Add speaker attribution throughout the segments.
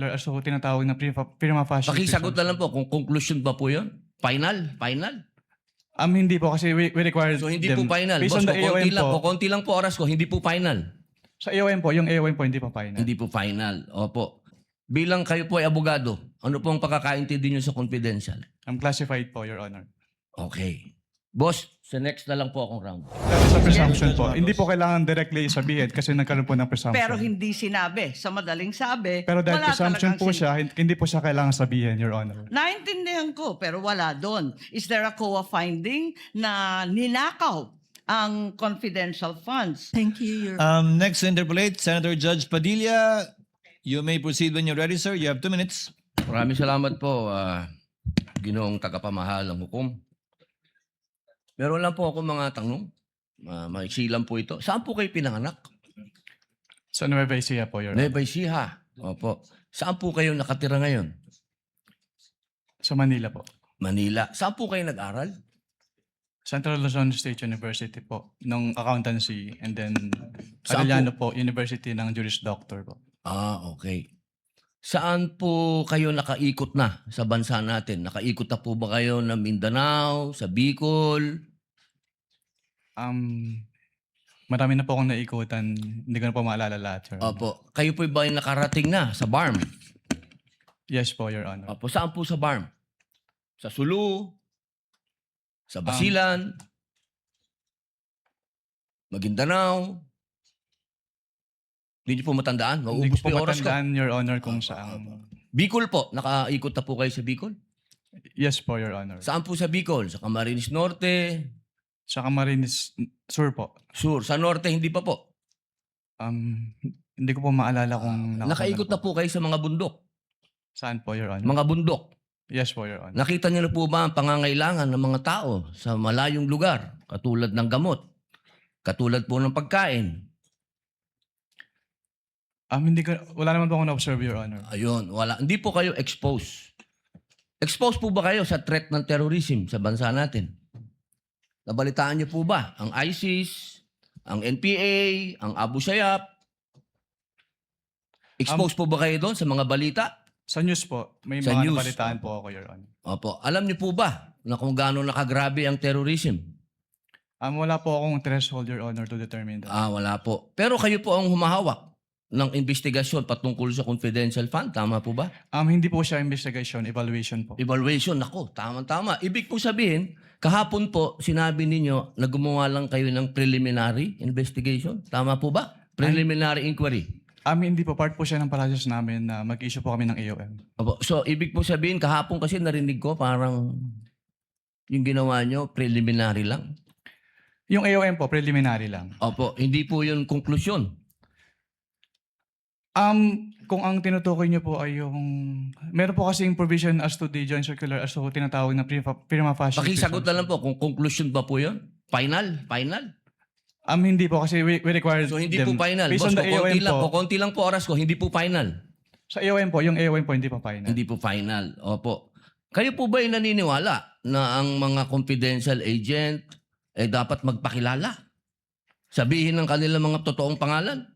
Speaker 1: So, tinatawag na prima facie
Speaker 2: Pakisagot na lang
Speaker 1: presumption.
Speaker 2: po kung conclusion ba po yun? Final? Final?
Speaker 1: Hindi po kasi we require
Speaker 2: So hindi
Speaker 1: them.
Speaker 2: po final.
Speaker 1: Based
Speaker 2: Boss,
Speaker 1: on the AOM po.
Speaker 2: konti lang po oras ko, hindi po final.
Speaker 1: Sa AOM po, yung AOM po hindi po final.
Speaker 2: Hindi po final. Opo. Bilang kayo po ay abogado, ano po ang pagkakaintindi nyo sa confidential?
Speaker 1: Classified po, Your Honor.
Speaker 2: Okay. Boss, sa next na lang po akong round.
Speaker 1: That is a presumption po. Hindi po kailangan directly sabihin kasi nagkaroon po ng presumption.
Speaker 3: Pero hindi sinabi. Sa madaling sabi,
Speaker 1: Pero dahil
Speaker 3: wala
Speaker 1: presumption
Speaker 3: talagang
Speaker 1: po siya, hindi po siya kailangan sabihin, Your Honor.
Speaker 3: Naintindihan ko, pero wala doon. Is there a COA finding na ninakaw ang confidential funds?
Speaker 4: Thank you, Your
Speaker 5: Next to interpolate, Senator Judge Padilla. You may proceed when you're ready, sir. You have 2 minutes.
Speaker 2: Maraming salamat po, Ginoong tagapamahalang hukom. Meron lang po ako mga tanong. Maiksi lang po ito. Saan po kayo pinanganak?
Speaker 1: Sa Nueva Ecija po, Your Honor.
Speaker 2: Nueva Ecija. Opo. Saan po kayo nakatira ngayon?
Speaker 1: Sa Manila po.
Speaker 2: Manila. Saan po kayo nag-aral?
Speaker 1: Central Luzon State University po, ng accountancy, and then
Speaker 2: Saan
Speaker 1: Arellano po, University ng Juris Doctor po.
Speaker 2: Okay. Saan po kayo nakaikot na sa bansa natin? Nakaikot na po ba kayo ng Mindanao, sa Bicol?
Speaker 1: Marami na po akong naikutan, hindi ko na po maalala lahat, Your Honor.
Speaker 2: Opo. Kayo po ba ay nakarating na sa BARM?
Speaker 1: Yes po, Your Honor.
Speaker 2: Opo. Saan po sa BARM? Sa Sulu? Sa Basilan? Maguindanao? Hindi niyo po matandaan?
Speaker 1: Hindi
Speaker 2: Maubos
Speaker 1: ko
Speaker 2: po
Speaker 1: po
Speaker 2: yung oras ko.
Speaker 1: matandaan, Your Honor, kung saan.
Speaker 2: Bicol po. Nakaikot na po kayo sa Bicol?
Speaker 1: Yes po, Your Honor.
Speaker 2: Saan po sa Bicol? Sa Camarines Norte?
Speaker 1: Sa Camarines Sur po.
Speaker 2: Sur? Sa Norte, hindi pa po.
Speaker 1: Hindi ko po maalala kung
Speaker 2: Nakaikot na po kayo sa mga bundok.
Speaker 1: Saan po, Your Honor?
Speaker 2: Mga bundok.
Speaker 1: Yes po, Your Honor.
Speaker 2: Nakita niyo na po ba ang pangangailangan ng mga tao sa malayong lugar? Katulad ng gamot. Katulad po ng pagkain.
Speaker 1: Wala naman po akong na-observe, Your Honor.
Speaker 2: Ayun, wala. Hindi po kayo exposed. Exposed po ba kayo sa threat ng terrorism sa bansa natin? Nabalitaan niyo po ba ang ISIS, ang NPA, ang Abu Sayyaf? Exposed po ba kayo doon sa mga balita?
Speaker 1: Sa news po, may
Speaker 2: Sa
Speaker 1: mga
Speaker 2: news.
Speaker 1: nabalitaan po ako, Your Honor.
Speaker 2: Opo. Alam niyo po ba na kung gaano nakagrabe ang terrorism?
Speaker 1: Wala po akong threshold, Your Honor, to determine that.
Speaker 2: Wala po. Pero kayo po ang humahawak ng investigasyon patungkol sa confidential fund. Tama po ba?
Speaker 1: Hindi po siya investigation, evaluation po.
Speaker 2: Evaluation. Nako, tama-tama. Ibig po sabihin, kahapon po, sinabi ninyo na gumawa lang kayo ng preliminary investigation. Tama po ba? Preliminary inquiry.
Speaker 1: Hindi po. Part po siya ng process namin na mag-issue po kami ng AOM.
Speaker 2: Opo. So, ibig po sabihin, kahapon kasi narinig ko parang yung ginawa nyo, preliminary lang.
Speaker 1: Yung AOM po, preliminary lang.
Speaker 2: Opo. Hindi po yun konklusyon.
Speaker 1: Kung ang tinutukoy niyo po ay yung... Meron po kasing provision as to the joint circular as to tinatawag na prima facie.
Speaker 2: Pakisagot na lang po kung conclusion ba po yun? Final? Final?
Speaker 1: Hindi po kasi we require
Speaker 2: So, hindi
Speaker 1: them.
Speaker 2: po final.
Speaker 1: Based
Speaker 2: Boss,
Speaker 1: on the AOM po.
Speaker 2: konti lang po oras ko, hindi po final.
Speaker 1: Sa AOM po, yung AOM po hindi po final.
Speaker 2: Hindi po final. Opo. Kayo po ba ay naniniwala na ang mga confidential agent ay dapat magpakilala? Sabihin ng kanilang mga totoong pangalan?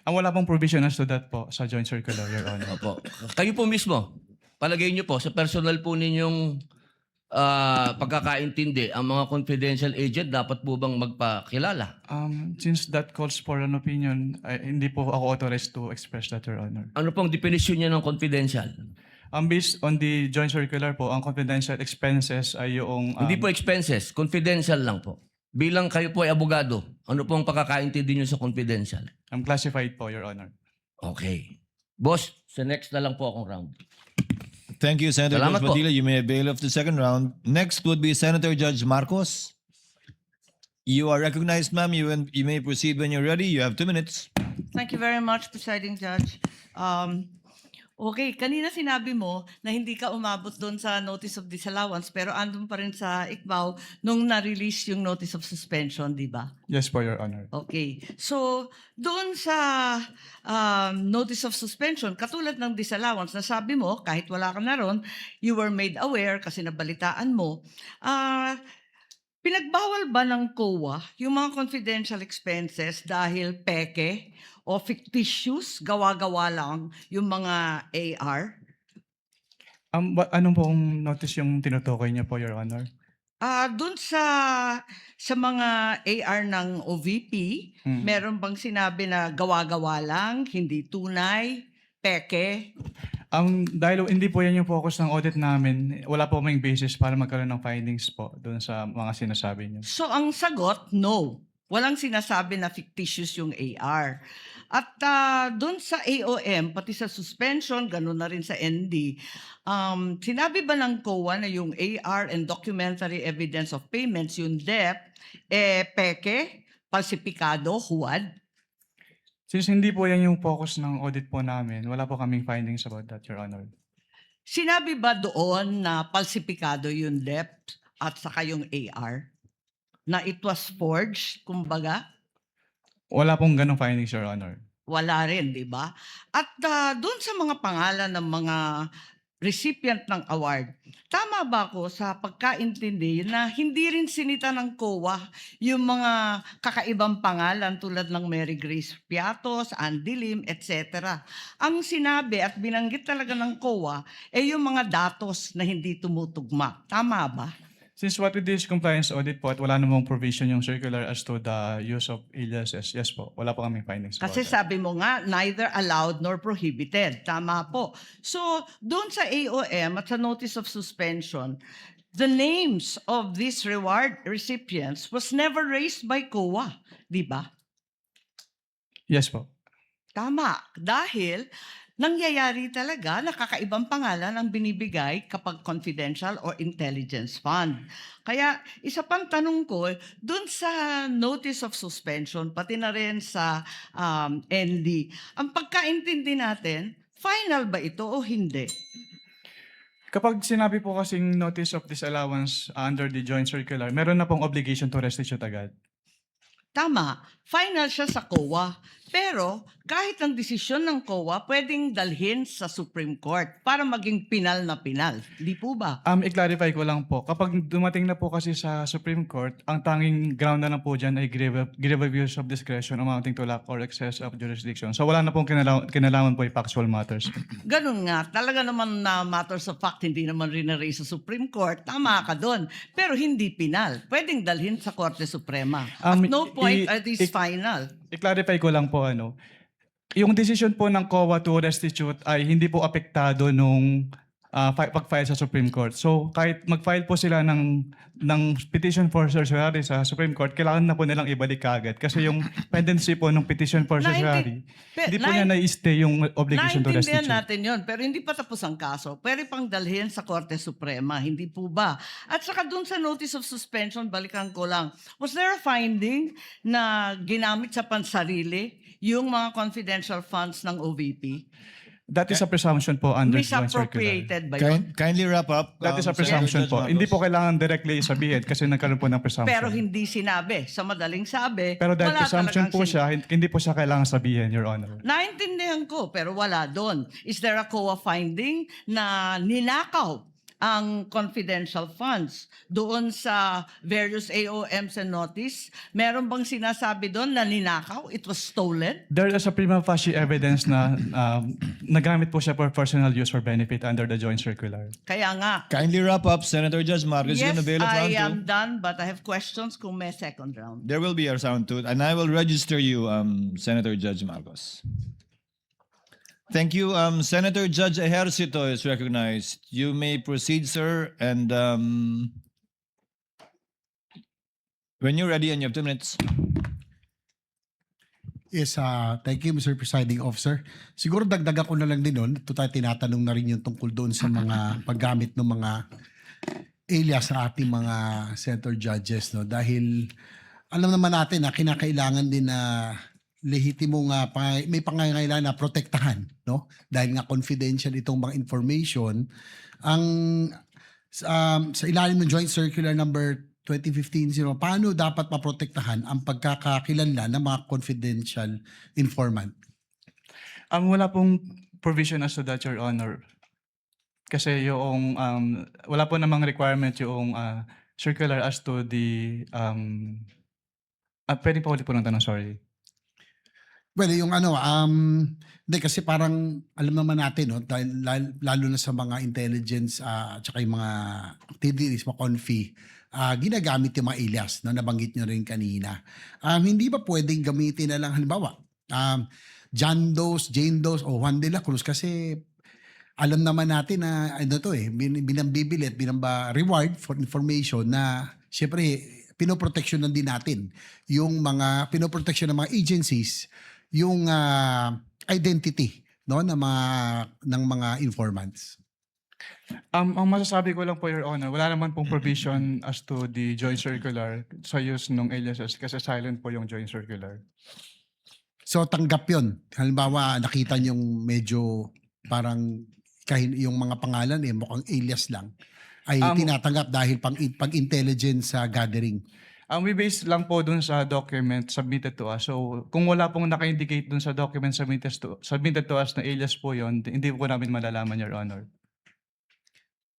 Speaker 1: Wala pong provision as to that po sa joint circular, Your Honor.
Speaker 2: Opo. Kayo po mismo, palagay niyo po, sa personal po ninyong pagkakaintindi, ang mga confidential agent dapat po bang magpakilala?
Speaker 1: Since that calls for an opinion, hindi po ako authorized to express that, Your Honor.
Speaker 2: Ano pong definition niya ng confidential?
Speaker 1: Based on the joint circular po, ang confidential expenses ay yung...
Speaker 2: Hindi po expenses, confidential lang po. Bilang kayo po ay abogado, ano pong pagkakaintindi niyo sa confidential?
Speaker 1: classified po, Your Honor.
Speaker 2: Okay. Boss, sa next na lang po akong round.
Speaker 5: Thank you, Senator
Speaker 2: Salamat
Speaker 5: Judge
Speaker 2: po.
Speaker 5: Padilla. You may avail of the second round. Next would be Senator Judge Marcos. You are recognized, ma'am. You may proceed when you're ready. You have 2 minutes.
Speaker 3: Thank you very much, Presiding Judge. Okay, kanina sinabi mo na hindi ka umabot doon sa notice of disallowance pero andun pa rin sa ICBAO nung na-release yung notice of suspension, di ba?
Speaker 1: Yes po, Your Honor.
Speaker 3: Okay. So, doon sa notice of suspension, katulad ng disallowance, na sabi mo, kahit wala ka na ron, you were made aware kasi nabalitaan mo, pinagbawal ba ng COA yung mga confidential expenses dahil peke o fictitious, gawa-gawa lang yung mga AR?
Speaker 1: Anong pong notice yung tinutukoy niyo po, Your Honor?
Speaker 3: Doon sa mga AR ng OVP, meron bang sinabi na gawa-gawa lang, hindi tunay, peke?
Speaker 1: Dahil hindi po yan yung focus ng audit namin, wala po kaming basis para magkaroon ng findings po doon sa mga sinasabi niyo.
Speaker 3: So ang sagot, no. Walang sinasabi na fictitious yung AR. At doon sa AOM, pati sa suspension, ganun na rin sa ND, sinabi ba ng COA na yung AR and documentary evidence of payments, yung DEP, peke, falsipikado, huwad?
Speaker 1: Since hindi po yan yung focus ng audit po namin, wala po kaming findings about that, Your Honor.
Speaker 3: Sinabi ba doon na falsipikado yung DEP at saka yung AR? Na it was forged, kumbaga?
Speaker 1: Wala pong ganong findings, Your Honor.
Speaker 3: Wala rin, di ba? At doon sa mga pangalan ng mga recipient ng award, tama ba ako sa pagkaintindi na hindi rin sinita ng COA yung mga kakaibang pangalan tulad ng Mary Grace Piatos, Andy Lim, etc. Ang sinabi at binanggit talaga ng COA ay yung mga datos na hindi tumutugma. Tama ba?
Speaker 1: Since what we did is compliance audit po at wala namang provision yung circular as to the use of aliases, yes po, wala po kaming findings about
Speaker 3: Kasi
Speaker 1: that.
Speaker 3: sabi mo nga, neither allowed nor prohibited. Tama po. So, doon sa AOM at sa notice of suspension, the names of these reward recipients was never raised by COA. Di ba?
Speaker 1: Yes po.
Speaker 3: Tama. Dahil nangyayari talaga na kakaibang pangalan ang binibigay kapag confidential or intelligence fund. Kaya isa pang tanong ko, dun sa notice of suspension, pati na rin sa ND, ang pagkaintindi natin, final ba ito o hindi?
Speaker 1: Kapag sinabi po kasing notice of disallowance under the joint circular, meron na pong obligation to restitute agad.
Speaker 3: Tama, final siya sa COA. Pero kahit ang desisyon ng COA, pwedeng dalhin sa Supreme Court para maging pinal na pinal. Di po ba?
Speaker 1: I-clarify ko lang po, kapag dumating na po kasi sa Supreme Court, ang tanging ground na lang po dyan ay grave abuse of discretion amounting to lack or excess of jurisdiction. So wala na pong kinalaman po yung factual matters.
Speaker 3: Ganun nga, talaga naman na matters of fact, hindi naman rin na-raise sa Supreme Court, tama ka doon. Pero hindi pinal. Pwedeng dalhin sa Korte Suprema. At no point are these final.
Speaker 1: I-clarify ko lang po yung decision po ng COA to restitute ay hindi po apektado nung pag-file sa Supreme Court. So kahit mag-file po sila ng petition for certiorari sa Supreme Court, kailangan na po nilang ibalik kaagad. Kasi yung pendency po ng petition for certiorari, hindi po niya na-stay yung obligation to
Speaker 3: Naintindihan
Speaker 1: restitute.
Speaker 3: natin yon, pero hindi pa tapos ang kaso. Pwede pang dalhin sa Korte Suprema, hindi po ba? At saka dun sa notice of suspension, balikan ko lang, was there a finding na ginamit sa pansarili yung mga confidential funds ng OVP?
Speaker 1: That is a presumption po under the joint circular.
Speaker 3: Misappropriated ba yun?
Speaker 5: Kindly wrap up.
Speaker 1: That is a
Speaker 5: Senator
Speaker 1: presumption
Speaker 5: Judge
Speaker 1: po.
Speaker 5: Marcos.
Speaker 1: Hindi po kailangan directly sabihin kasi nagkaroon po ng presumption.
Speaker 3: Pero hindi sinabi. Sa madaling sabi,
Speaker 1: Pero dahil
Speaker 3: wala
Speaker 1: presumption
Speaker 3: talagang
Speaker 1: po siya, hindi po siya kailangan sabihin, Your Honor.
Speaker 3: Naintindihan ko, pero wala doon. Is there a COA finding na ninakaw ang confidential funds doon sa various AOMs and notice? Meron bang sinasabi doon na ninakaw? It was stolen?
Speaker 1: There is a prima facie evidence na nagamit po siya for personal use or benefit under the joint circular.
Speaker 3: Kaya nga,
Speaker 5: Kindly wrap up. Senator Judge Marcos,
Speaker 3: yes,
Speaker 5: you can avail of
Speaker 3: I
Speaker 5: round
Speaker 3: am
Speaker 5: 2.
Speaker 3: done, but I have questions kung may second round.
Speaker 5: There will be a round 2, and I will register you, Senator Judge Marcos. Thank you. Senator Judge Ejercito is recognized. You may proceed, sir. And when you're ready, and you have 2 minutes.
Speaker 4: Yes, thank you, Mr. Presiding Officer. Siguro dagdagan ko na lang din nun. Ito tayo tinatanong na rin yung tungkol doon sa mga paggamit ng mga alias sa ating mga senator judges. No? Dahil alam naman natin na kinakailangan din na lehitimo nga may pangangailangan na protektahan, no? Dahil nga confidential itong mga information. Ang sa ilalim ng Joint Circular number 2015-0, paano dapat maprotektahan ang pagkakakilanlan ng mga confidential informant?
Speaker 1: Wala pong provision as to that, Your Honor. Kasi yung wala po namang requirement yung circular as to the pwede pa ulit po ng tanong, sorry.
Speaker 4: Well, yung ano, hindi kasi parang alam naman natin, no, dahil lalo na sa mga intelligence at saka yung mga activities, mga confi, ginagamit yung mga alias na nabanggit nyo rin kanina. Hindi ba pwedeng gamitin na lang halimbawa, John Doe, Jane Doe o Juan de la Cruz kasi alam naman natin na ano to binambibili at binamba reward for information na syempre pinoproteksyonan din natin yung mga pinoproteksyon ng mga agencies yung identity no ng mga informants.
Speaker 1: Ang masasabi ko lang po, Your Honor, wala naman pong provision as to the joint circular sa use ng aliases kasi silent po yung joint circular.
Speaker 4: So tanggap 'yon. Halimbawa nakita niyong medyo parang yung mga pangalan mukhang alias lang ay tinatanggap dahil pang intelligence gathering.
Speaker 1: We base lang po dun sa document submitted to us. So, kung wala pong naka-indicate dun sa document submitted to us na alias po yon, hindi po namin malalaman, Your Honor.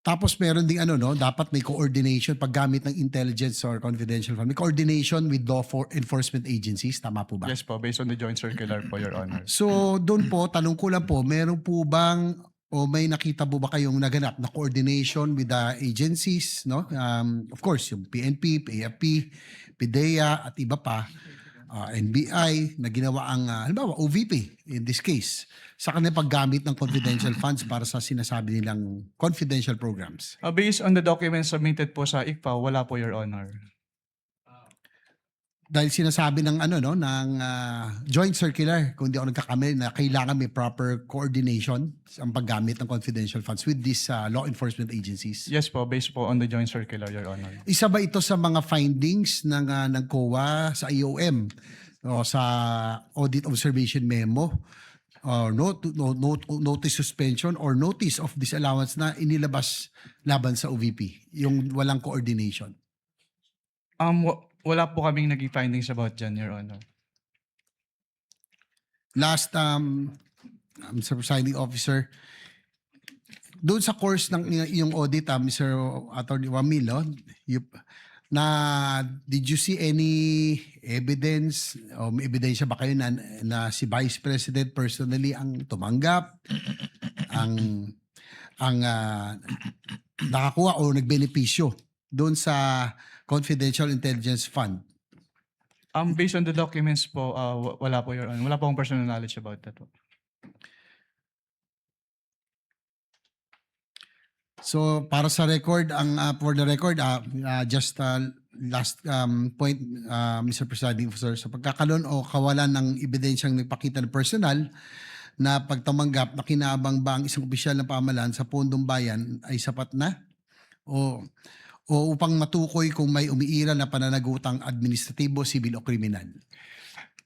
Speaker 4: Tapos meron ding dapat may coordination paggamit ng intelligence or confidential fund. May coordination with law enforcement agencies, tama po ba?
Speaker 1: Yes po, based on the joint circular po, Your Honor.
Speaker 4: So doon po, tanong ko lang po, meron po bang o may nakita po ba kayong naganap na coordination with the agencies, no? Of course, yung PNP, AFP, PDEA at iba pa, NBI na ginawa ang halimbawa OVP in this case sa kanilang paggamit ng confidential funds para sa sinasabi nilang confidential programs.
Speaker 1: Based on the documents submitted po sa ICPAO, wala po, Your Honor.
Speaker 4: Dahil sinasabi ng ng joint circular, kung di ako nagkakamali, na kailangan may proper coordination ang paggamit ng confidential funds with these law enforcement agencies.
Speaker 1: Yes po, based po on the joint circular, Your Honor.
Speaker 4: Isa ba ito sa mga findings ng COA sa IOM o sa audit observation memo or notice suspension or notice of disallowance na inilabas laban sa OVP, yung walang coordination?
Speaker 1: Wala po kaming naging findings about dyan, Your Honor.
Speaker 4: Last, Mr. Presiding Officer, doon sa course ng yung audit, Mr. Attorney Wamil, did you see any evidence o may ebidensya ba kayo na si Vice President personally ang tumanggap, ang nakakuha o nagbenepisyo doon sa Confidential Intelligence Fund?
Speaker 1: Based on the documents po, wala po, Your Honor. Wala po akong personal knowledge about that po.
Speaker 4: So para sa record, for the record, just last point, Mr. Presiding Officer, sa pagkakaroon o kawalan ng ebidensyang nagpakita ng personal na pagtamanggap na kinabang ba ang isang opisyal ng pamahalaan sa pondong bayan ay sapat na? O upang matukoy kung may umiiral na pananagutang administratibo, sibil o kriminal?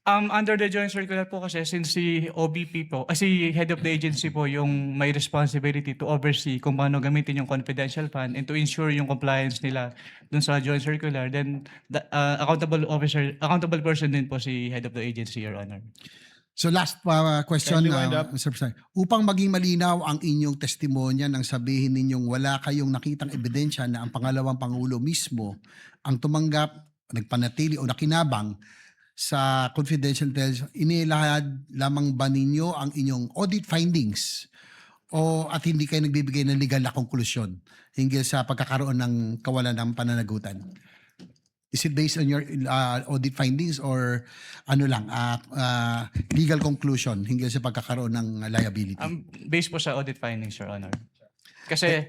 Speaker 1: Under the joint circular po kasi, since si OBP po, si head of the agency po yung may responsibility to oversee kung paano gamitin yung confidential fund and to ensure yung compliance nila dun sa joint circular, then the accountable person din po si head of the agency, Your Honor.
Speaker 4: So last question,
Speaker 5: Kindly wind up.
Speaker 4: Mr. President. Upang maging malinaw ang inyong testimonya nang sabihin ninyong wala kayong nakitang ebidensya na ang pangalawang Pangulo mismo ang tumanggap, nagpanatili o nakinabang sa confidential intelligence, inilahad lamang ba ninyo ang inyong audit findings at hindi kayo nagbibigay ng legal na konklusyon hinggil sa pagkakaroon ng kawalan ng pananagutan? Is it based on your audit findings or legal conclusion hinggil sa pagkakaroon ng liability?
Speaker 1: Based po sa audit findings, Your Honor. Kasi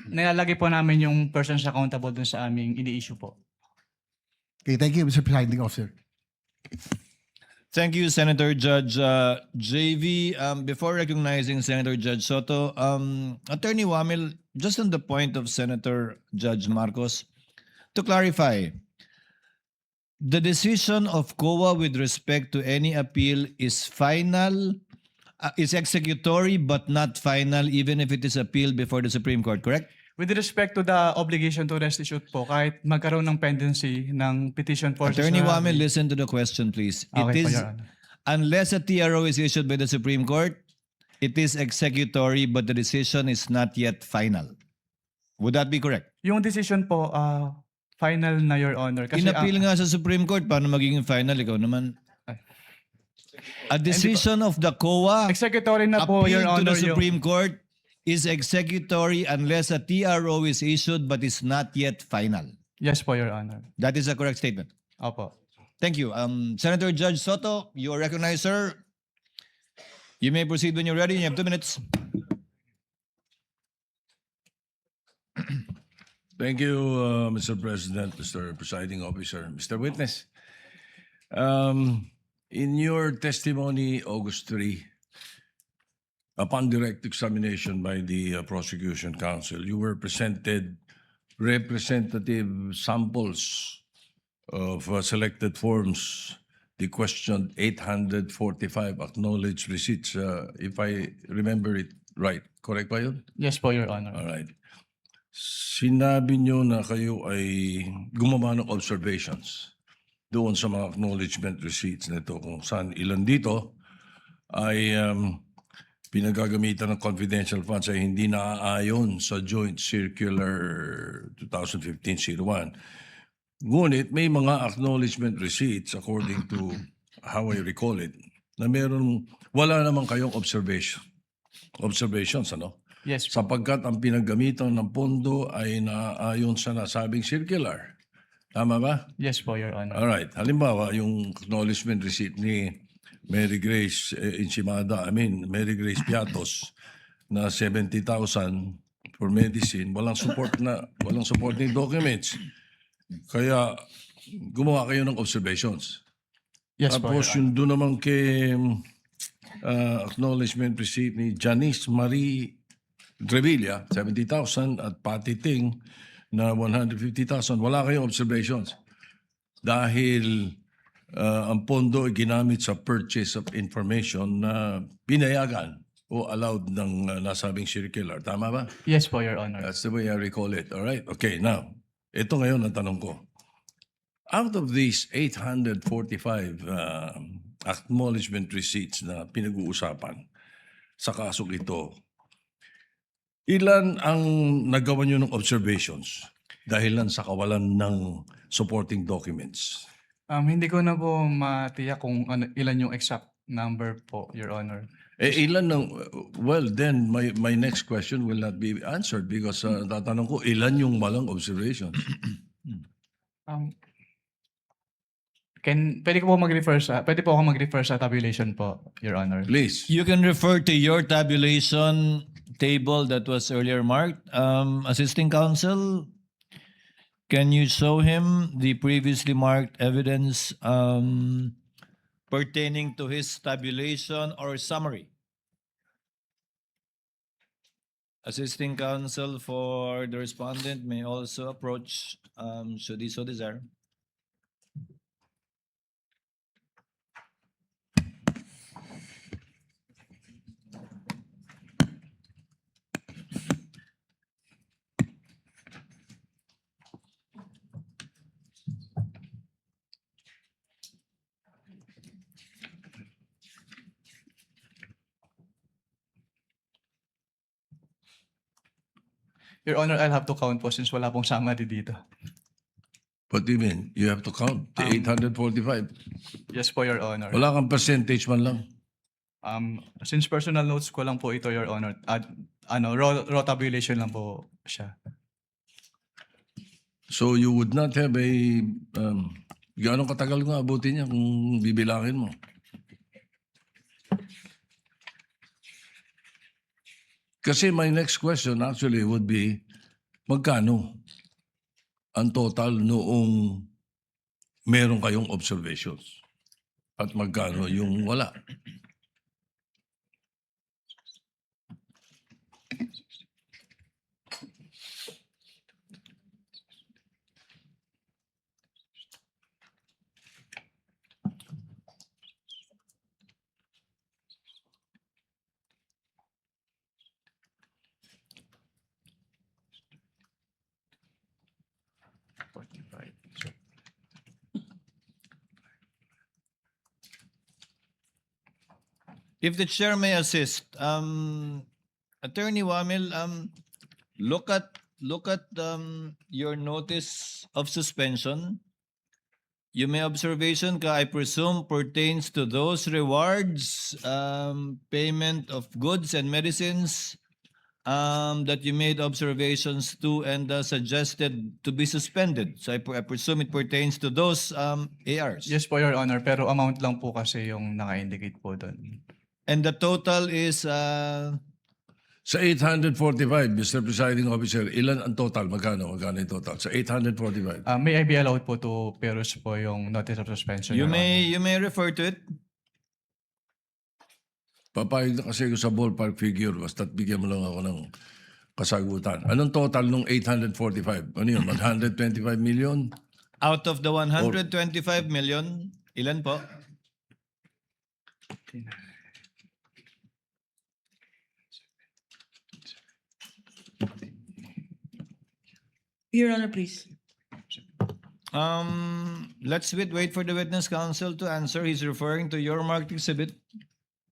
Speaker 1: nilalagay po namin yung persons accountable dun sa aming ini-issue po.
Speaker 4: Okay, thank you, Mr. Presiding Officer.
Speaker 5: Thank you, Senator Judge JV. Before recognizing Senator Judge Soto, Attorney Wamil, just on the point of Senator Judge Marcos, to clarify, the decision of COA with respect to any appeal is final, is executory but not final even if it is appealed before the Supreme Court, correct?
Speaker 1: With respect to the obligation to restitute po, kahit magkaroon ng pendency ng petition for...
Speaker 5: Attorney Wamil, listen to the question, please.
Speaker 1: Okay,
Speaker 5: It is,
Speaker 1: Your Honor.
Speaker 5: unless a TRO is issued by the Supreme Court, it is executory but the decision is not yet final. Would that be correct?
Speaker 1: Yung decision po, final na, Your Honor. Kasi,
Speaker 5: Inappeal nga sa Supreme Court, paano magiging final? Ikaw naman. A decision of the COA
Speaker 1: Executory na po,
Speaker 5: appealed
Speaker 1: Your
Speaker 5: to
Speaker 1: Honor.
Speaker 5: the Supreme Court is executory unless a TRO is issued but is not yet final.
Speaker 1: Yes po, Your Honor.
Speaker 5: That is a correct statement.
Speaker 1: Opo.
Speaker 5: Thank you. Senator Judge Soto, you are recognized, sir. You may proceed when you're ready. You have 2 minutes.
Speaker 6: Thank you, Mr. President, Mr. Presiding Officer, Mr. Witness. In your testimony, August 3, upon direct examination by the prosecution counsel, you were presented representative samples of selected forms. The question 845 acknowledged receipts, if I remember it right. Correct ba yun?
Speaker 1: Yes po, Your Honor.
Speaker 6: All right. Sinabi nyo na kayo ay gumawa ng observations doon sa mga acknowledgement receipts nito kung saan ilan dito ay pinagagamitan ng confidential funds ay hindi naaayon sa Joint Circular 2015-01. Ngunit may mga acknowledgement receipts according to how I recall it na wala naman kayong observations, ano?
Speaker 1: Yes po.
Speaker 6: Sapagkat ang pinagamitan ng pondo ay naaayon sa nasabing circular. Tama ba?
Speaker 1: Yes po, Your Honor.
Speaker 6: Alright. Halimbawa, yung acknowledgement receipt ni Mary Grace Mary Grace Piatos na 70,000 for medicine, walang supporting documents. Kaya gumawa kayo ng observations.
Speaker 1: Yes po, Your
Speaker 6: Tapos
Speaker 1: Honor.
Speaker 6: yung doon naman kay acknowledgement receipt ni Janice Marie Revilla, 70,000 at Patty Ting na 150,000. Wala kayong observations. Dahil ang pondo ay ginamit sa purchase of information na pinayagan o allowed ng nasabing circular. Tama ba?
Speaker 1: Yes po, Your Honor.
Speaker 6: That's the way I recall it. All right. Okay, now, ito ngayon ang tanong ko. Out of these 845 acknowledgement receipts na pinag-uusapan sa kasong ito, ilan ang nagawa nyo ng observations dahilan sa kawalan ng supporting documents?
Speaker 1: Hindi ko na po matiyak kung ilan yung exact number po, Your Honor.
Speaker 6: Ilan ng, well, then my next question will not be answered because tatanong ko, ilan yung malang observations?
Speaker 1: Pwede po ako mag-refer sa tabulation po, Your Honor.
Speaker 6: Please.
Speaker 5: You can refer to your tabulation table that was earlier marked. Assisting counsel, can you show him the previously marked evidence pertaining to his tabulation or summary? Assisting counsel for the respondent may also approach should he so desire.
Speaker 1: Your Honor, I'll have to count po since wala pong summary dito.
Speaker 6: What do you mean? You have to count the 845.
Speaker 1: Yes po, Your Honor.
Speaker 6: Wala kang percentage man lang.
Speaker 1: Since personal notes ko lang po ito, Your Honor, raw tabulation lang po siya.
Speaker 6: So you would not have a, gaano katagal nga abutin niya kung bibilangin mo? Kasi my next question actually would be, magkano ang total noong meron kayong observations? At magkano yung wala?
Speaker 5: If the chair may assist, Attorney Wamil, look at your notice of suspension Yung may observation ka, I presume, pertains to those rewards, payment of goods and medicines that you made observations to and suggested to be suspended. So I presume it pertains to those ARs.
Speaker 1: Yes po, Your Honor, pero amount lang po kasi yung naka-indicate po doon.
Speaker 5: And the total is
Speaker 6: Sa 845, Mr. Presiding Officer, ilan ang total? Magkano? Magkano yung total? Sa 845.
Speaker 1: May I be allowed po to peruse po yung notice of suspension,
Speaker 5: you
Speaker 1: Your
Speaker 5: may refer to it.
Speaker 6: Papayag na kasi ako sa ballpark figure, basta't bigyan mo lang ako ng kasagutan. Anong total nung 845? Ano yun? 125 million?
Speaker 5: Out of the 125 million, ilan po?
Speaker 7: Your Honor, please.
Speaker 5: Let's wait for the witness counsel to answer. He's referring to your marked exhibit,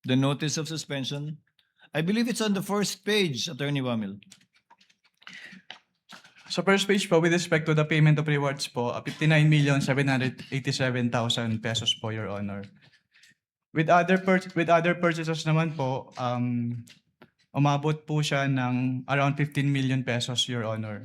Speaker 5: the notice of suspension. I believe it's on the first page, Attorney Wamil.
Speaker 1: Sa first page po, with respect to the payment of rewards po, 59,787,000 pesos po, Your Honor. With other purchases naman po, umabot po siya ng around 15 million pesos, Your Honor.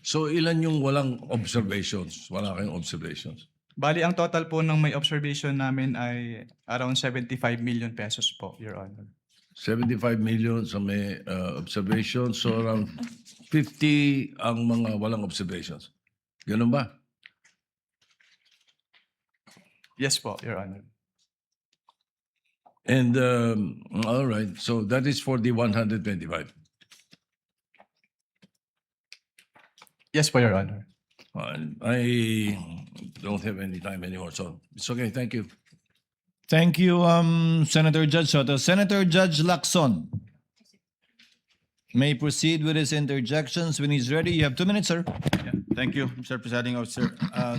Speaker 6: So ilan yung walang observations? Wala kayong observations.
Speaker 1: Bali, ang total po ng may observation namin ay around 75 million pesos po, Your Honor.
Speaker 6: 75 million sa may observations. So around 50 ang mga walang observations. Ganun ba?
Speaker 1: Yes po, Your Honor.
Speaker 6: And all right. So that is for the 125.
Speaker 1: Yes po, Your Honor.
Speaker 6: I don't have any time anymore. So it's okay. Thank you.
Speaker 5: Thank you, Senator Judge Soto. Senator Judge Lacson may proceed with his interjections when he's ready. You have 2 minutes, sir.
Speaker 8: Thank you, Mr. Presiding Officer.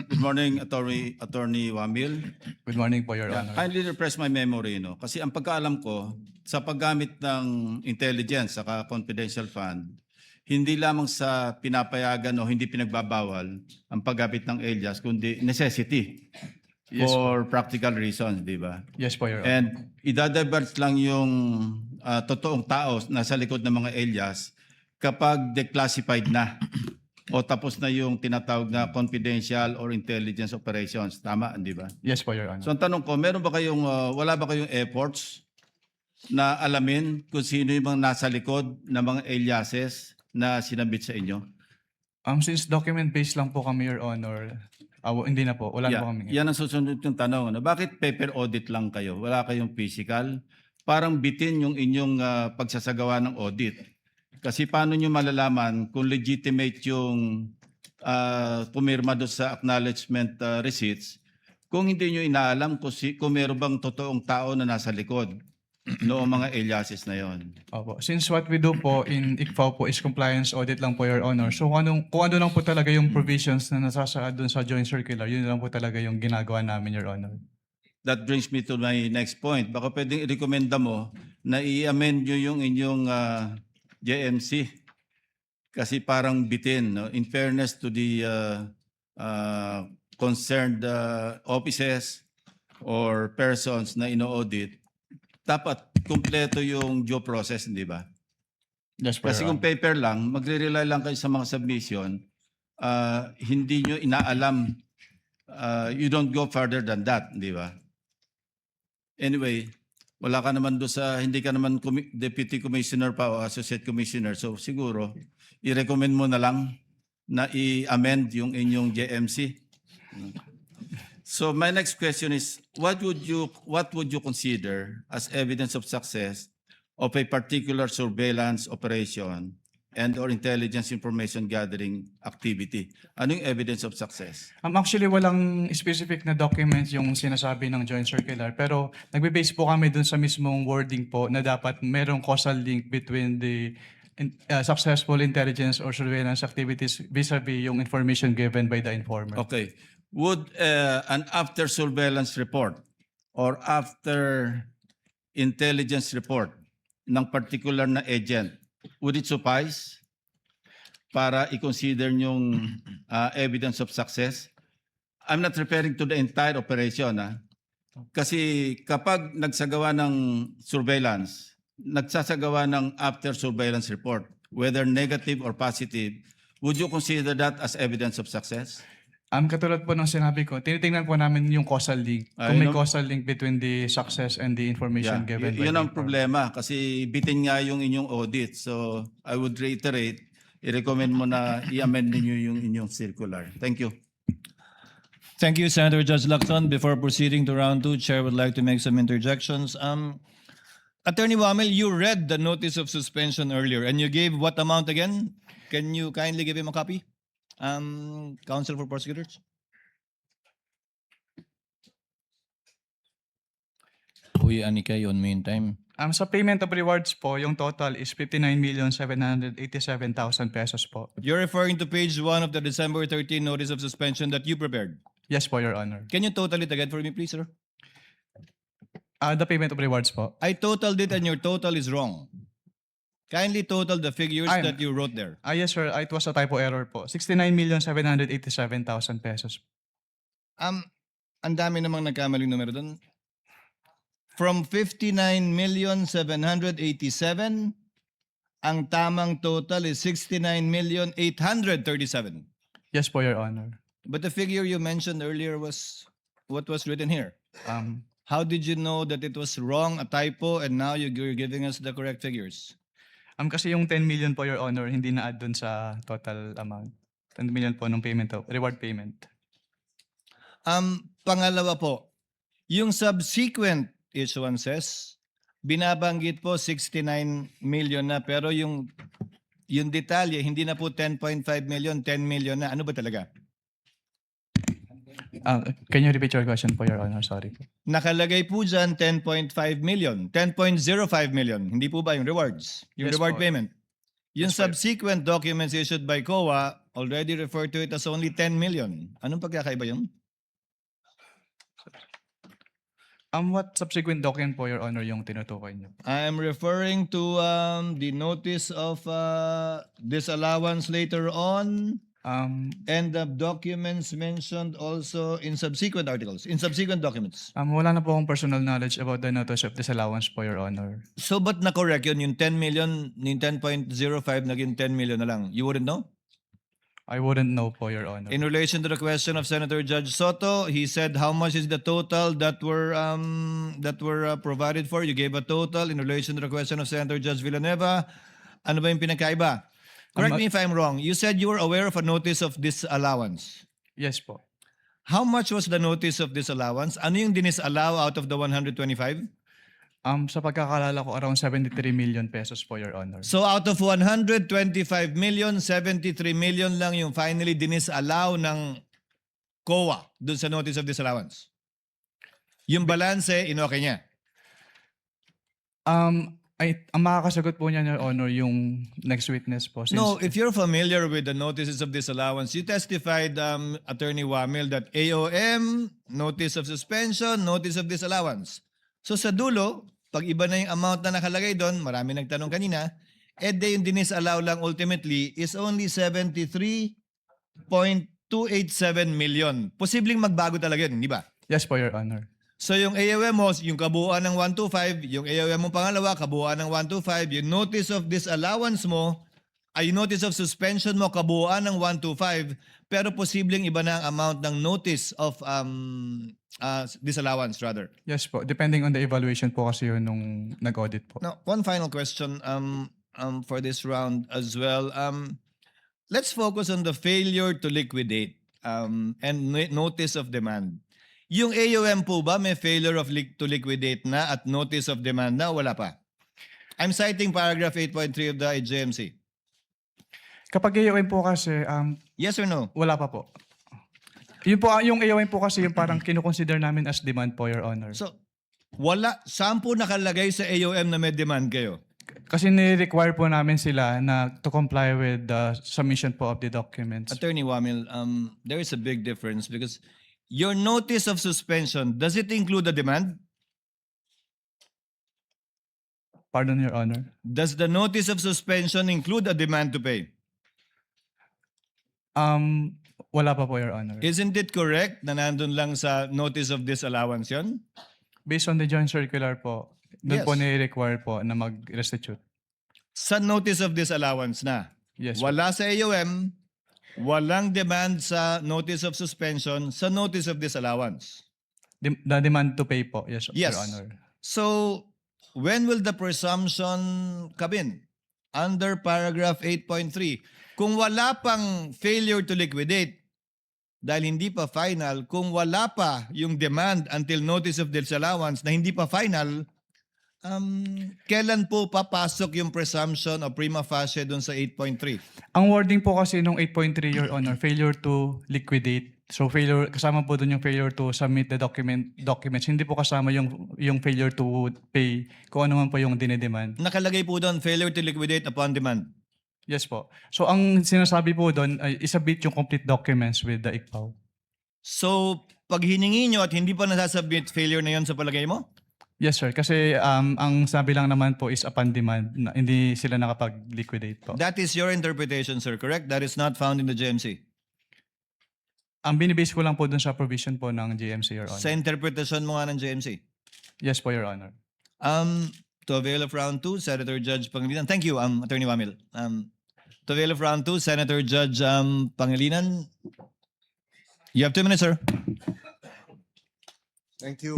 Speaker 8: Good morning, Attorney Wamil.
Speaker 1: Good morning po, Your Honor.
Speaker 8: Kindly refresh my memory, no? Kasi ang pagkaalam ko, sa paggamit ng intelligence saka confidential fund, hindi lamang sa pinapayagan o hindi pinagbabawal ang paggamit ng alias, kundi necessity
Speaker 1: Yes,
Speaker 8: for practical reasons, di ba?
Speaker 1: Yes po, Your Honor.
Speaker 8: And idadivert lang yung totoong tao na sa likod ng mga alias kapag declassified na o tapos na yung tinatawag na confidential or intelligence operations. Tama, di ba?
Speaker 1: Yes po, Your Honor.
Speaker 8: So ang tanong ko, meron ba kayong, wala ba kayong efforts na alamin kung sino yung mga nasa likod ng mga aliases na sinabit sa inyo?
Speaker 1: Since document-based lang po kami, Your Honor, hindi na po. Wala na po kami.
Speaker 8: Yan ang susunod yung tanong. Ano? Bakit paper audit lang kayo? Wala kayong physical? Parang bitin yung inyong pagsasagawa ng audit. Kasi paano nyo malalaman kung legitimate yung pumirma doon sa acknowledgement receipts kung hindi nyo inaalam kung meron bang totoong tao na nasa likod noong mga aliases na yon.
Speaker 1: Opo. Since what we do po in ICFAO po is compliance audit lang po, Your Honor. So kung ano lang po talaga yung provisions na nasasaad doon sa joint circular, yun lang po talaga yung ginagawa namin, Your Honor.
Speaker 8: That brings me to my next point. Baka pwedeng i-recommenda mo na i-amend nyo yung inyong JMC. Kasi parang bitin. No? In fairness to the concerned offices or persons na ino-audit, dapat kumpleto yung due process, hindi ba?
Speaker 1: Yes po,
Speaker 8: Kasi
Speaker 1: Your
Speaker 8: kung
Speaker 1: Honor.
Speaker 8: paper lang, magre-rely lang kayo sa mga submission, hindi nyo inaalam, you don't go further than that, di ba? Anyway, wala ka naman doon sa, hindi ka naman deputy commissioner pa o associate commissioner, so siguro, i-recommend mo na lang na i-amend yung inyong JMC. So my next question is, what would you consider as evidence of success of a particular surveillance operation and or intelligence information gathering activity? Ano yung evidence of success?
Speaker 1: Actually, walang specific na documents yung sinasabi ng joint circular. Pero nagbe-base po kami dun sa mismong wording po na dapat merong causal link between the successful intelligence or surveillance activities vis-a-vis yung information given by the informer.
Speaker 8: Okay. Would an after surveillance report or after intelligence report ng particular na agent, would it suffice para i-consider yung evidence of success? I'm not referring to the entire operation. Kasi kapag nagsagawa ng surveillance, nagsasagawa ng after surveillance report, whether negative or positive, would you consider that as evidence of success?
Speaker 1: Katulad po ng sinabi ko, tinitingnan po namin yung causal link. Kung may
Speaker 8: Ayun ang-
Speaker 1: causal link between the success and the information given by
Speaker 8: Yun
Speaker 1: the
Speaker 8: ang problema kasi bitin nga yung inyong audit. So I would reiterate, i-recommend mo na i-amend ninyo yung inyong circular. Thank you.
Speaker 5: Thank you, Senator Judge Lacson. Before proceeding to round two, Chair would like to make some interjections. Attorney Wamel, you read the notice of suspension earlier and you gave what amount again? Can you kindly give him a copy? Counsel for prosecutors? Uy, Anika, on meantime.
Speaker 1: Sa payment of rewards po, yung total is 59,787,000 pesos po.
Speaker 5: You're referring to page 1 of the December 13 notice of suspension that you prepared.
Speaker 1: Yes po, Your Honor.
Speaker 5: Can you total it again for me, please, sir?
Speaker 1: The payment of rewards po.
Speaker 5: I totaled it and your total is wrong. Kindly total the figures
Speaker 1: I'm-
Speaker 5: that you wrote there.
Speaker 1: Yes sir, it was a typo error po. 69,787,000 pesos.
Speaker 5: Ang dami namang nagkamaling numero doon. From 59,787, ang tamang total is 69,837.
Speaker 1: Yes po, Your Honor.
Speaker 5: But the figure you mentioned earlier was what was written here. How did you know that it was wrong, a typo, and now you're giving us the correct figures?
Speaker 1: Kasi yung 10 million po, Your Honor, hindi na-add dun sa total amount. 10 million po nung payment of, reward payment.
Speaker 5: Pangalawa po, yung subsequent issuances, binabanggit po 69 million na, pero yung detalye, hindi na po 10.5 million, 10 million na. Ano ba talaga?
Speaker 1: Can you repeat your question po, Your Honor? Sorry po.
Speaker 5: Nakalagay po dyan 10.5 million, 10.05 million. Hindi po ba yung rewards? Yung
Speaker 1: Yes
Speaker 5: reward
Speaker 1: po.
Speaker 5: payment. Yung
Speaker 1: Yes po.
Speaker 5: subsequent documents issued by COA already refer to it as only 10 million. Anong pagkakaiba yun?
Speaker 1: What subsequent document po, Your Honor, yung tinutukoy niyo?
Speaker 5: I'm referring to the notice of disallowance later on and the documents mentioned also in subsequent articles, in subsequent documents.
Speaker 1: Wala na po akong personal knowledge about the notice of disallowance po, Your Honor.
Speaker 5: So ba't na-correct yun? Yung 10 million, yung 10.05 naging 10 million na lang. You wouldn't know?
Speaker 1: I wouldn't know po, Your Honor.
Speaker 5: In relation to the question of Senator Judge Soto, he said how much is the total that were provided for. You gave a total. In relation to the question of Senator Judge Villanueva, ano ba yung pinakaiba? Correct me if I'm wrong. You said you were aware of a notice of disallowance.
Speaker 1: Yes po.
Speaker 5: How much was the notice of disallowance? Ano yung dinisallow out of the 125?
Speaker 1: Sa pagkakalala ko, around 73 million pesos po, Your Honor.
Speaker 5: So out of 125 million, 73 million lang yung finally dinisallow ng COA dun sa notice of disallowance. Yung balance, inokay niya.
Speaker 1: Ang makakasagot po niya, Your Honor, yung next witness po. Since,
Speaker 5: No, if you're familiar with the notices of disallowance, you testified, Attorney Wamil, that AOM, notice of suspension, notice of disallowance. So sa dulo, pag iba na yung amount na nakalagay doon, marami nagtanong kanina, yung dinisallow lang ultimately is only 73.287 million. Posibleng magbago talaga yun, di ba?
Speaker 1: yes po, Your Honor.
Speaker 5: So yung AOM mo, yung kabuuan ng 125, yung AOM mo pangalawa, kabuuan ng 125, yung notice of disallowance mo, ay yung notice of suspension mo, kabuuan ng 125, pero posibleng iba na ang amount ng notice of disallowance rather.
Speaker 1: Yes po. Depending on the evaluation po kasi yun nung nag-audit po.
Speaker 5: Now, one final question for this round as well. Let's focus on the failure to liquidate and notice of demand. Yung AOM po ba may failure of to liquidate na at notice of demand na? Wala pa. I'm citing paragraph 8.3 of the IJMC.
Speaker 1: Kapag AOM po kasi,
Speaker 5: Yes or no?
Speaker 1: wala pa po. Yun po, yung AOM po kasi yung parang kinukonsider namin as demand po, Your Honor.
Speaker 5: So, wala. Saan po nakalagay sa AOM na may demand kayo?
Speaker 1: Kasi ni-require po namin sila na to comply with the submission po of the documents.
Speaker 5: Attorney Wamil, there is a big difference because your notice of suspension, does it include the demand?
Speaker 1: Pardon, Your Honor.
Speaker 5: Does the notice of suspension include a demand to pay?
Speaker 1: Wala pa po, Your Honor.
Speaker 5: Isn't it correct na nandun lang sa notice of disallowance yon?
Speaker 1: Based on the joint circular po, doon
Speaker 5: Yes.
Speaker 1: po ni-require po na mag-restitute.
Speaker 5: Sa notice of disallowance na.
Speaker 1: Yes po.
Speaker 5: Wala sa AOM, walang demand sa notice of suspension, sa notice of disallowance.
Speaker 1: The demand to pay po. Yes,
Speaker 5: Yes.
Speaker 1: Your Honor.
Speaker 5: So, when will the presumption come in? Under paragraph 8.3. Kung wala pang failure to liquidate, dahil hindi pa final, kung wala pa yung demand until notice of disallowance na hindi pa final, kailan po papasok yung presumption o prima facie dun sa 8.3?
Speaker 1: Ang wording po kasi nung 8.3, Your Honor, failure to liquidate. So failure, kasama po doon yung failure to submit the documents. Hindi po kasama yung failure to pay kung ano man po yung dinedemand.
Speaker 5: Nakalagay po doon, failure to liquidate upon demand.
Speaker 1: Yes po. So ang sinasabi po doon ay isubmit yung complete documents with the ICPAO.
Speaker 5: So, pag hiningi nyo at hindi pa nasasubmit, failure na yon sa palagay mo?
Speaker 1: Yes sir, kasi ang sabi lang naman po is upon demand, na hindi sila nakapag-liquidate po.
Speaker 5: That is your interpretation, sir, correct? That is not found in the GMC.
Speaker 1: Ang binibase ko lang po doon sa provision po ng GMC, Your Honor.
Speaker 5: Sa interpretation mo nga ng GMC.
Speaker 1: Yes po, Your Honor.
Speaker 5: To avail of round 2, Senator Judge Pangilinan. Thank you, Attorney Wamil. To avail of round 2, Senator Judge Pangilinan. You have 2 minutes, sir.
Speaker 9: Thank you.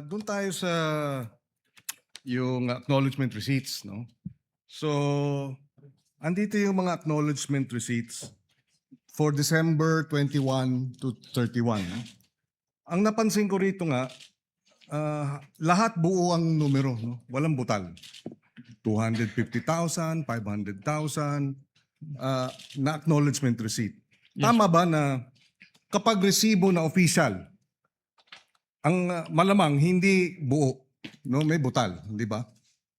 Speaker 9: Doon tayo sa yung acknowledgement receipts, no? So, andito yung mga acknowledgement receipts for December 21 to 31. No? Ang napansin ko rito nga, lahat buo ang numero, no? Walang butal. 250,000, 500,000 na acknowledgement receipt. Tama ba na kapag resibo na official, ang malamang hindi buo, no? May butal, di ba?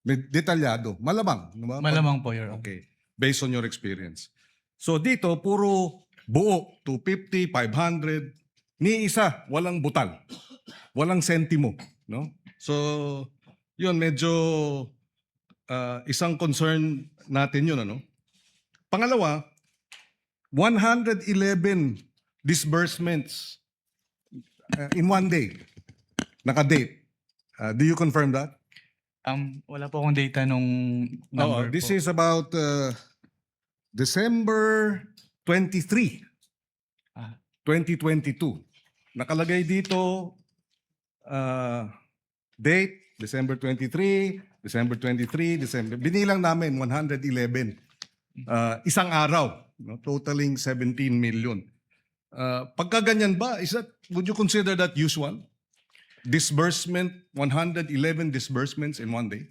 Speaker 9: May detalyado. Malamang, di ba?
Speaker 1: Malamang po, Your Honor.
Speaker 9: Okay. Based on your experience. So dito, puro buo, 250, 500, ni isa, walang butal. Walang sentimo, no? So, yun, medyo isang concern natin yun, ano? Pangalawa, 111 disbursements in one day. Naka-date. Do you confirm that?
Speaker 1: Wala po akong data nung number
Speaker 9: This
Speaker 1: po.
Speaker 9: is about December 23,
Speaker 1: Ah.
Speaker 9: 2022. Nakalagay dito date, December 23, December 23, December. Binilang namin 111. Isang araw, no? Totaling 17 million. Pagka ganyan ba, would you consider that usual? Disbursement, 111 disbursements in one day?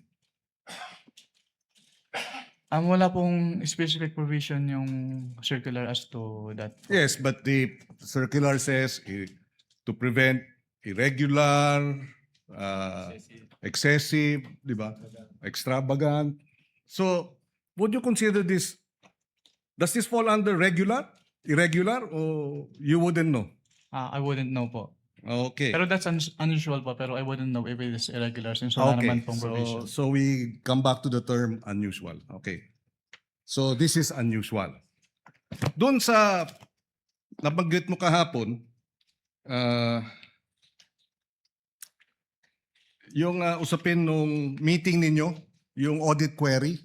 Speaker 1: Wala pong specific provision yung circular as to that.
Speaker 9: Yes, but the circular says to prevent irregular, excessive, di ba? Extravagant. So, would you consider this, does this fall under regular, irregular, or you wouldn't know?
Speaker 1: I wouldn't know po.
Speaker 9: Okay.
Speaker 1: Pero that's unusual po, pero I wouldn't know if it is irregular since wala
Speaker 9: Okay,
Speaker 1: naman pong provision.
Speaker 9: so we come back to the term unusual. Okay. So this is unusual. Doon sa nabanggit mo kahapon, yung usapin nung meeting ninyo, yung audit query,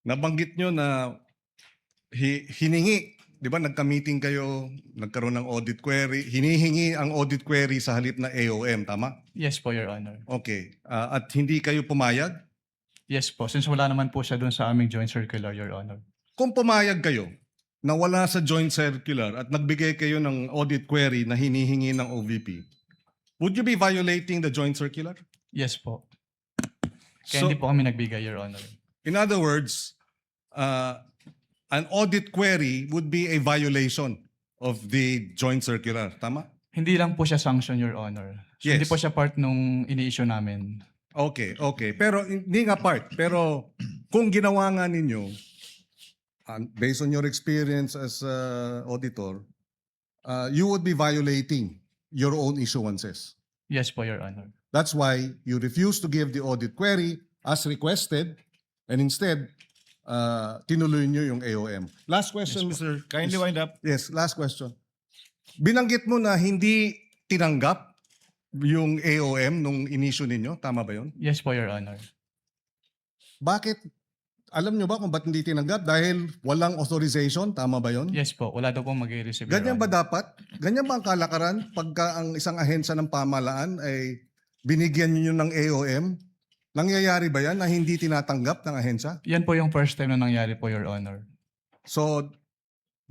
Speaker 9: nabanggit nyo na hiningi, di ba nagka-meeting kayo, nagkaroon ng audit query, hinihingi ang audit query sa halip na AOM, tama?
Speaker 1: Yes po, Your Honor.
Speaker 9: Okay. At hindi kayo pumayag?
Speaker 1: Yes po, since wala naman po siya dun sa aming joint circular, Your Honor.
Speaker 9: Kung pumayag kayo na wala sa joint circular at nagbigay kayo ng audit query na hinihingi ng OVP, would you be violating the joint circular?
Speaker 1: Yes po. Kaya
Speaker 9: So,
Speaker 1: hindi po kami nagbigay, Your Honor.
Speaker 9: in other words, an audit query would be a violation of the joint circular. Tama?
Speaker 1: Hindi lang po siya sanction, Your Honor. So,
Speaker 9: Yes.
Speaker 1: hindi po siya part nung ini-issue namin.
Speaker 9: Okay, okay. Pero hindi nga part. Pero kung ginawa nga ninyo, based on your experience as auditor, you would be violating your own issuances.
Speaker 1: Yes po, Your Honor.
Speaker 9: That's why you refuse to give the audit query as requested, and instead, tinuloy nyo yung AOM. Last question, Mr.
Speaker 5: Kindly wind up.
Speaker 9: Yes, last question. Binanggit mo na hindi tinanggap yung AOM nung inisyu ninyo. Tama ba yun?
Speaker 1: Yes po, Your Honor.
Speaker 9: Bakit? Alam nyo ba kung ba't hindi tinanggap? Dahil walang authorization? Tama ba yun?
Speaker 1: Yes po, wala daw pong mag-receive. Your
Speaker 9: Ganyan ba
Speaker 1: Honor.
Speaker 9: dapat? Ganyan ba ang kalakaran pagka ang isang ahensya ng pamahalaan ay binigyan nyo ng AOM? Nangyayari ba yan na hindi tinatanggap ng ahensya?
Speaker 1: Yan po yung first time na nangyari po, Your Honor.
Speaker 9: So,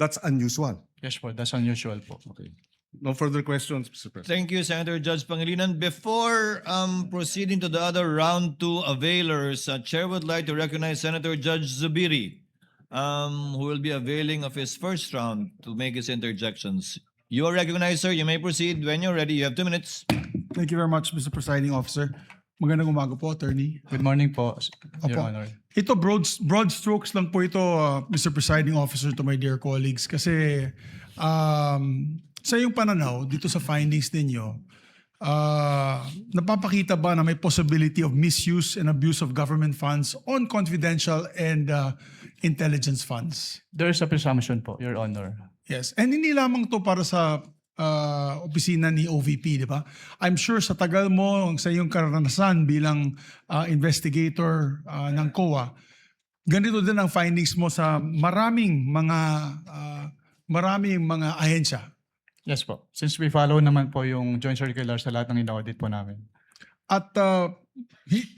Speaker 9: that's unusual.
Speaker 1: Yes po, that's unusual po.
Speaker 9: Okay. No further questions, Mr. President.
Speaker 5: Thank you, Senator Judge Pangilinan. Before proceeding to the other round two availers, Chair would like to recognize Senator Judge Zubiri, who will be availing of his first round to make his interjections. You are recognized, sir. You may proceed when you're ready. You have 2 minutes.
Speaker 10: Thank you very much, Mr. Presiding Officer. Magandang umaga po, Attorney.
Speaker 1: Good morning po, Your
Speaker 10: Opo.
Speaker 1: Honor.
Speaker 10: Ito, broad strokes lang po ito, Mr. Presiding Officer, to my dear colleagues. Kasi sa iyong pananaw, dito sa findings ninyo, napapakita ba na may possibility of misuse and abuse of government funds on confidential and intelligence funds?
Speaker 1: There is a presumption po, Your Honor.
Speaker 10: Yes. And hindi lamang to para sa opisina ni OVP, di ba? I'm sure sa tagal mo, sa iyong karanasan bilang investigator ng COA, ganito din ang findings mo sa maraming mga ahensya.
Speaker 1: Yes po. Since we follow naman po yung joint circular sa lahat ng ina-audit po namin.
Speaker 10: At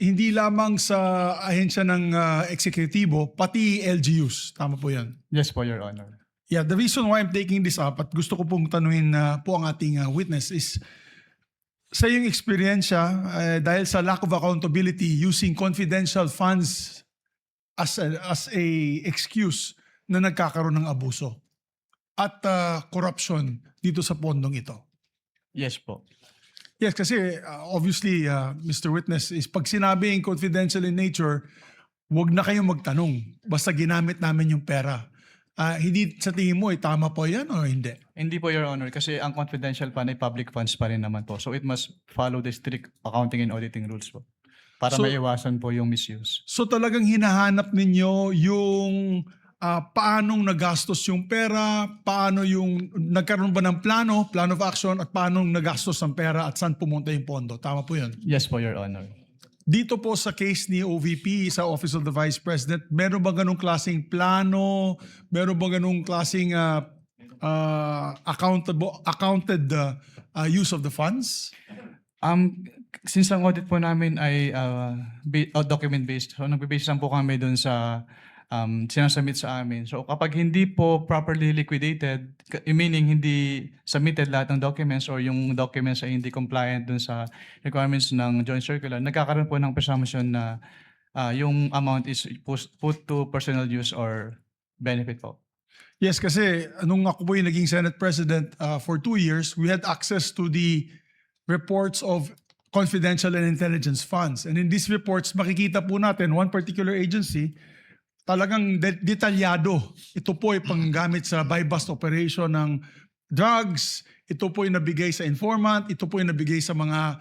Speaker 10: hindi lamang sa ahensya ng eksekutibo, pati LGUs. Tama po yan.
Speaker 1: Yes po, Your Honor.
Speaker 10: Yeah, the reason why I'm taking this up at gusto ko pong tanungin po ang ating witness is sa iyong eksperyensya, dahil sa lack of accountability using confidential funds as a excuse na nagkakaroon ng abuso at corruption dito sa pondong ito.
Speaker 1: Yes po.
Speaker 10: Yes, kasi obviously, Mr. Witness, is pag sinabing confidential in nature, wag na kayong magtanong. Basta ginamit namin yung pera. Hindi sa tingin mo, tama po yan o hindi?
Speaker 1: Hindi po, Your Honor, kasi ang confidential fund ay public funds pa rin naman po. So it must follow the strict accounting and auditing rules po. Para
Speaker 10: So-
Speaker 1: maiwasan po yung misuse.
Speaker 10: So talagang hinahanap ninyo yung paanong nagastos yung pera, paano yung nagkaroon ba ng plan of action, at paano nagastos ang pera at saan pumunta yung pondo. Tama po yun.
Speaker 1: Yes po, Your Honor.
Speaker 10: Dito po sa case ni OVP sa Office of the Vice President, meron ba ganung klaseng plano? Meron ba ganung klaseng accounted use of the funds?
Speaker 1: Since ang audit po namin ay document-based, so nagbe-base lang po kami dun sa sinasubmit sa amin. So kapag hindi po properly liquidated, meaning hindi submitted lahat ng documents or yung documents ay hindi compliant dun sa requirements ng joint circular, nagkakaroon po ng presumption na yung amount is put to personal use or benefit po.
Speaker 10: Yes, kasi nung ako po yung naging Senate President for 2 years, we had access to the reports of confidential and intelligence funds. And in these reports, makikita po natin one particular agency, talagang detalyado. Ito po ay panggamit sa buy-bust operation ng drugs, ito po ay nabigay sa informant, ito po ay nabigay sa mga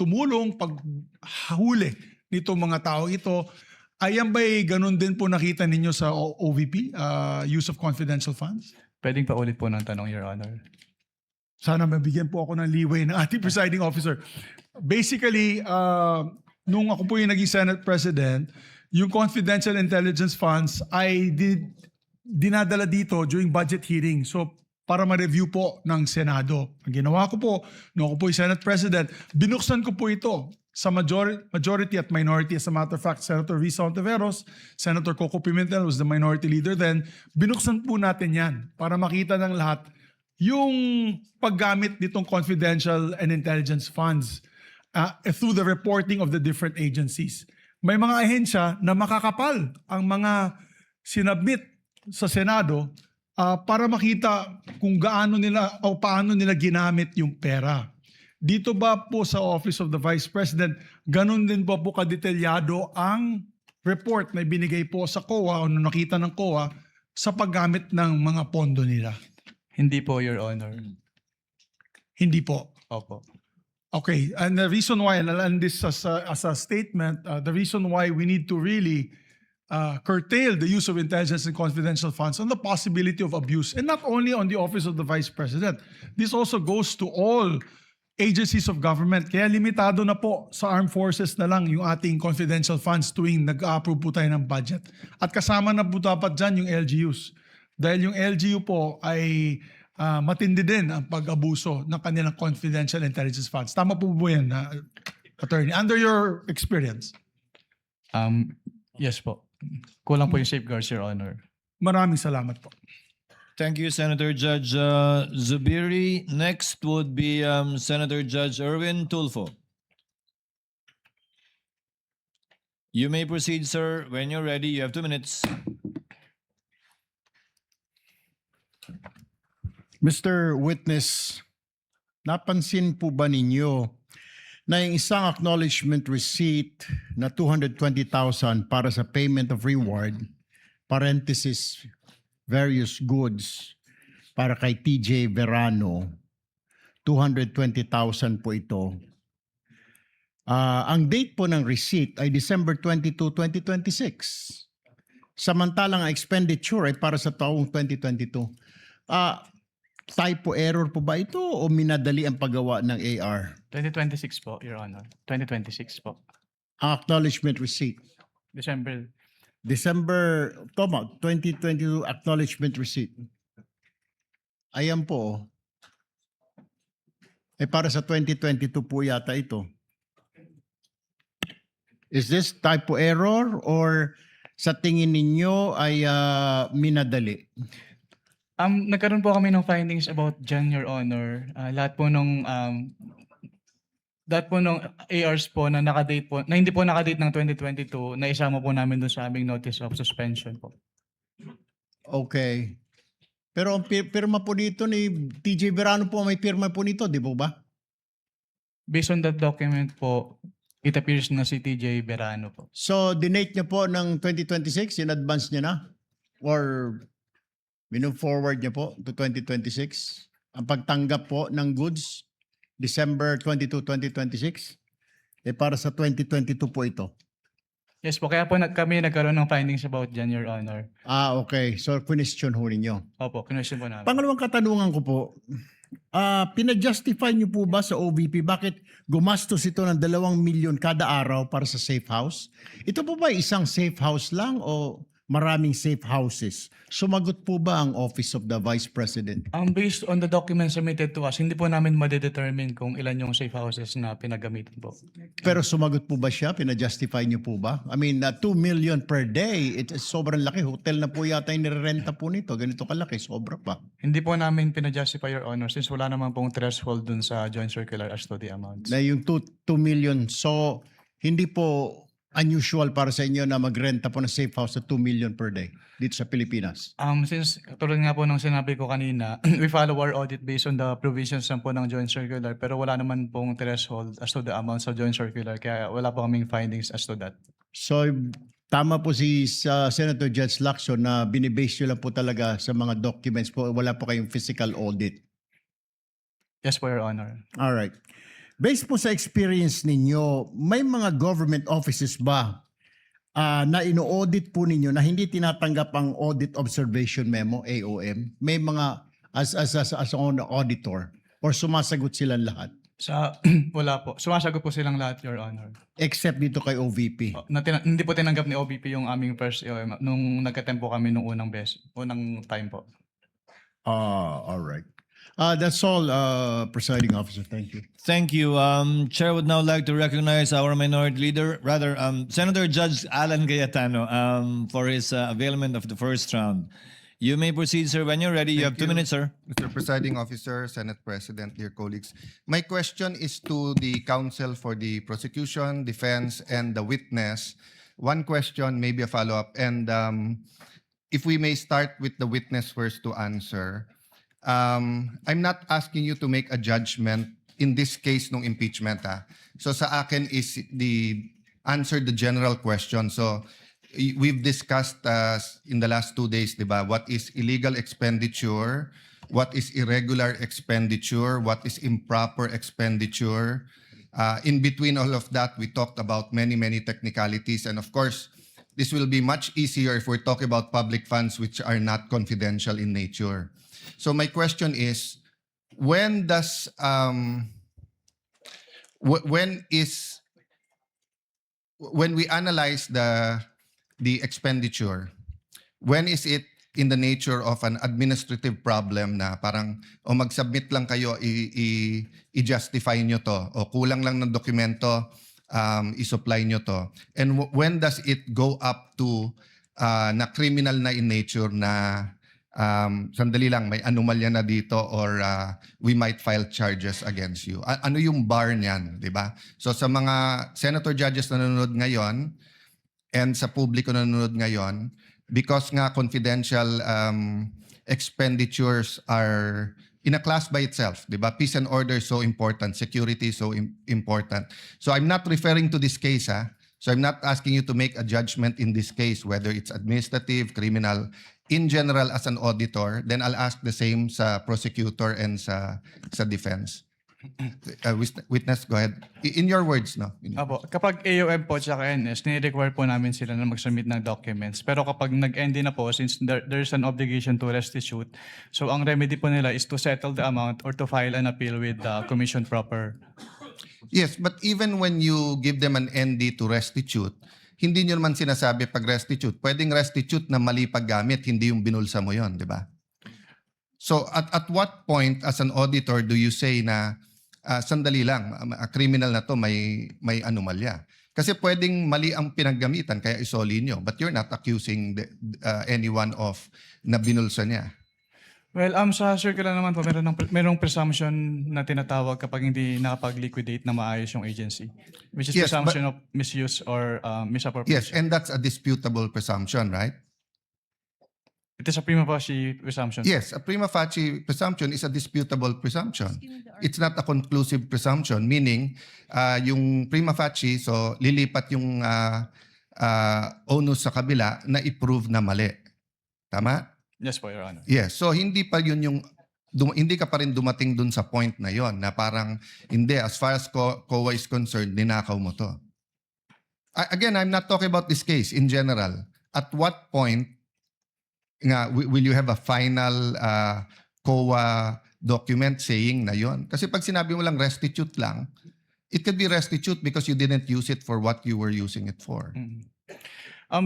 Speaker 10: tumulong paghuli nito mga tao ito. Ayan ba'y ganun din po nakita ninyo sa OVP, use of confidential funds?
Speaker 1: Pwedeng pa ulit po ng tanong, Your Honor.
Speaker 10: Sana mabigyan po ako ng leeway ng ating presiding officer. Basically, nung ako po yung naging Senate President, yung confidential intelligence funds ay dinadala dito during budget hearing. So, para ma-review po ng Senado. Ang ginawa ko po, nung ako po yung Senate President, binuksan ko po ito sa majority at minority. As a matter of fact, Senator Risa Ontiveros, Senator Coco Pimentel was the minority leader then. Binuksan po natin yan para makita ng lahat yung paggamit nitong confidential and intelligence funds through the reporting of the different agencies. May mga ahensya na makakapal ang mga sinabmit sa Senado para makita kung gaano nila o paano nila ginamit yung pera. Dito ba po sa Office of the Vice President, ganun din po kadetalyado ang report na ibinigay po sa COA o nakita ng COA sa paggamit ng mga pondo nila?
Speaker 1: Hindi po, Your Honor.
Speaker 10: Hindi po.
Speaker 1: Opo.
Speaker 10: Okay, and the reason why, and I'll end this as a statement, the reason why we need to really curtail the use of intelligence and confidential funds on the possibility of abuse. And not only on the office of the Vice President. This also goes to all agencies of government. Kaya limitado na po sa armed forces na lang yung ating confidential funds tuwing nag-approve po tayo ng budget. At kasama na po dapat dyan yung LGUs. Dahil yung LGU po ay matindi din ang pag-abuso ng kanilang confidential intelligence funds. Tama po po yan, Attorney? Under your experience.
Speaker 1: Yes po. Kulang po yung safeguards, Your Honor.
Speaker 10: Maraming salamat po.
Speaker 5: Thank you, Senator Judge Zubiri. Next would be Senator Judge Erwin Tulfo. You may proceed, sir. When you're ready, you have 2 minutes.
Speaker 4: Mr. Witness, napansin po ba ninyo na yung isang acknowledgement receipt na 220,000 para sa payment of reward, parenthesis, various goods, para kay TJ Verano, 220,000 po ito. Ang date po ng receipt ay December 22, 2026. Samantalang ang expenditure ay para sa taong 2022. Typo error po ba ito o minadali ang paggawa ng AR?
Speaker 1: 2026 po, Your Honor. 2026 po.
Speaker 4: Ang acknowledgement receipt.
Speaker 1: December.
Speaker 4: 2022 acknowledgement receipt. Ayan po. Para sa 2022 po yata ito. Is this typo error or sa tingin ninyo ay minadali?
Speaker 1: Nagkaroon po kami ng findings about dyan, Your Honor. Lahat po nung ARs po na nakadate po, na hindi po nakadate ng 2022, na isama po namin doon sa aming notice of suspension po.
Speaker 4: Okay. Pero ang pirma po dito ni TJ Verano po, may pirma po nito, di po ba?
Speaker 1: Based on that document po, it appears na si TJ Verano po.
Speaker 4: So, dinate niya po ng 2026, in advance niya na? Or forward niya po to 2026? Ang pagtanggap po ng goods, December 22, 2026? Para sa 2022 po ito?
Speaker 1: Yes po, kaya po kami nagkaroon ng findings about dyan, Your Honor.
Speaker 4: Okay. So, question ho ninyo.
Speaker 1: Opo, kinwestiyon po namin.
Speaker 4: Pangalawang katanungan ko po, pinajustify niyo po ba sa OVP bakit gumastos ito ng 2 milyon kada araw para sa safe house? Ito po ba isang safe house lang o maraming safe houses? Sumagot po ba ang Office of the Vice President?
Speaker 1: Based on the documents submitted to us, hindi po namin madedetermine kung ilan yung safe houses na pinagamitan po.
Speaker 4: Pero sumagot po ba siya? Pinajustify niyo po ba? I mean, 2 million per day, sobrang laki. Hotel na po yata yung nirerenta po nito. Ganito kalaki, sobra pa.
Speaker 1: Hindi po namin pinajustify, Your Honor, since wala naman pong threshold dun sa joint circular as to the amounts.
Speaker 4: Na yung 2 million. So, hindi po unusual para sa inyo na magrenta po ng safe house sa 2 million per day dito sa Pilipinas?
Speaker 1: Since tulad nga po nung sinabi ko kanina, we follow our audit based on the provisions po ng joint circular, pero wala naman pong threshold as to the amount sa joint circular, kaya wala po kaming findings as to that.
Speaker 4: So, tama po si Senator Judge Lacson na binibase nyo lang po talaga sa mga documents po. Wala po kayong physical audit.
Speaker 1: Yes po, Your Honor.
Speaker 4: All right. Based po sa experience ninyo, may mga government offices ba na ino-audit po ninyo na hindi tinatanggap ang audit observation memo, AOM? May mga as on auditor or sumasagot silang lahat?
Speaker 1: Wala po. Sumasagot po silang lahat, Your Honor.
Speaker 4: Except dito kay OVP.
Speaker 1: Hindi po tinanggap ni OVP yung aming first AOM nung nagka-temp po kami nung unang time po.
Speaker 4: All right. That's all, Presiding Officer. Thank you.
Speaker 5: Thank you. Chair would now like to recognize our minority leader, rather, Senator Judge Alan Cayetano, for his availment of the first round. You may proceed, sir. When you're ready, you have 2 minutes, sir.
Speaker 11: Mr. Presiding Officer, Senate President, dear colleagues. My question is to the counsel for the prosecution, defense, and the witness. One question, maybe a follow-up. And if we may start with the witness first to answer. I'm not asking you to make a judgment in this case ng impeachment. So sa akin is answer the general question. So we've discussed in the last 2 days, diba, what is illegal expenditure, what is irregular expenditure, what is improper expenditure. In between all of that, we talked about many technicalities. And of course, this will be much easier if we're talking about public funds which are not confidential in nature. So my question is, when does when we analyze the expenditure, when is it in the nature of an administrative problem na parang o mag-submit lang kayo, i-justify nyo to, o kulang lang ng dokumento, i-supply nyo to, and when does it go up to na criminal na in nature na sandali lang, may anomalya na dito, or we might file charges against you? Ano yung bar niyan, di ba? So sa mga senator judges na nanonood ngayon and sa publiko na nanonood ngayon, because nga confidential expenditures are in a class by itself, di ba? Peace and order is so important, security is so important. So I'm not referring to this case, ha? So I'm not asking you to make a judgment in this case, whether it's administrative, criminal. In general, as an auditor, then I'll ask the same sa prosecutor and sa defense. Witness, go ahead. In your words, no?
Speaker 1: Apo, kapag AOM po at NS, ni-require po namin sila na mag-submit ng documents. Pero kapag nag-ND na po, since there's an obligation to restitute, so ang remedy po nila is to settle the amount or to file an appeal with the commission proper.
Speaker 11: Yes, but even when you give them an ND to restitute, hindi nyo naman sinasabi pag restitute. Pwedeng restitute na mali paggamit, hindi yung binulsa mo yon, di ba? So at what point as an auditor do you say na sandali lang, criminal na to, may anomalya? Kasi pwedeng mali ang pinaggamitan kaya isoli nyo, but you're not accusing anyone of na binulsa niya.
Speaker 1: Well, sa circular naman po, merong presumption na tinatawag kapag hindi nakapag-liquidate na maayos yung agency, which is
Speaker 11: Yes,
Speaker 1: presumption of misuse or misappropriation.
Speaker 11: Yes, and that's a disputable presumption, right?
Speaker 1: It is a prima facie presumption.
Speaker 11: Yes, a prima facie presumption is a disputable presumption. It's not a conclusive presumption, meaning yung prima facie, so lilipat yung onus sa kabila na i-prove na mali. Tama?
Speaker 1: Yes po, Your Honor.
Speaker 11: Yes, so hindi pa yun yung hindi ka pa rin dumating dun sa point na yon na parang hindi, as far as COA is concerned, ninakaw mo to. Again, I'm not talking about this case in general. At what point nga will you have a final COA document saying na yon? Kasi pag sinabi mo lang restitute lang, it could be restitute because you didn't use it for what you were using it for.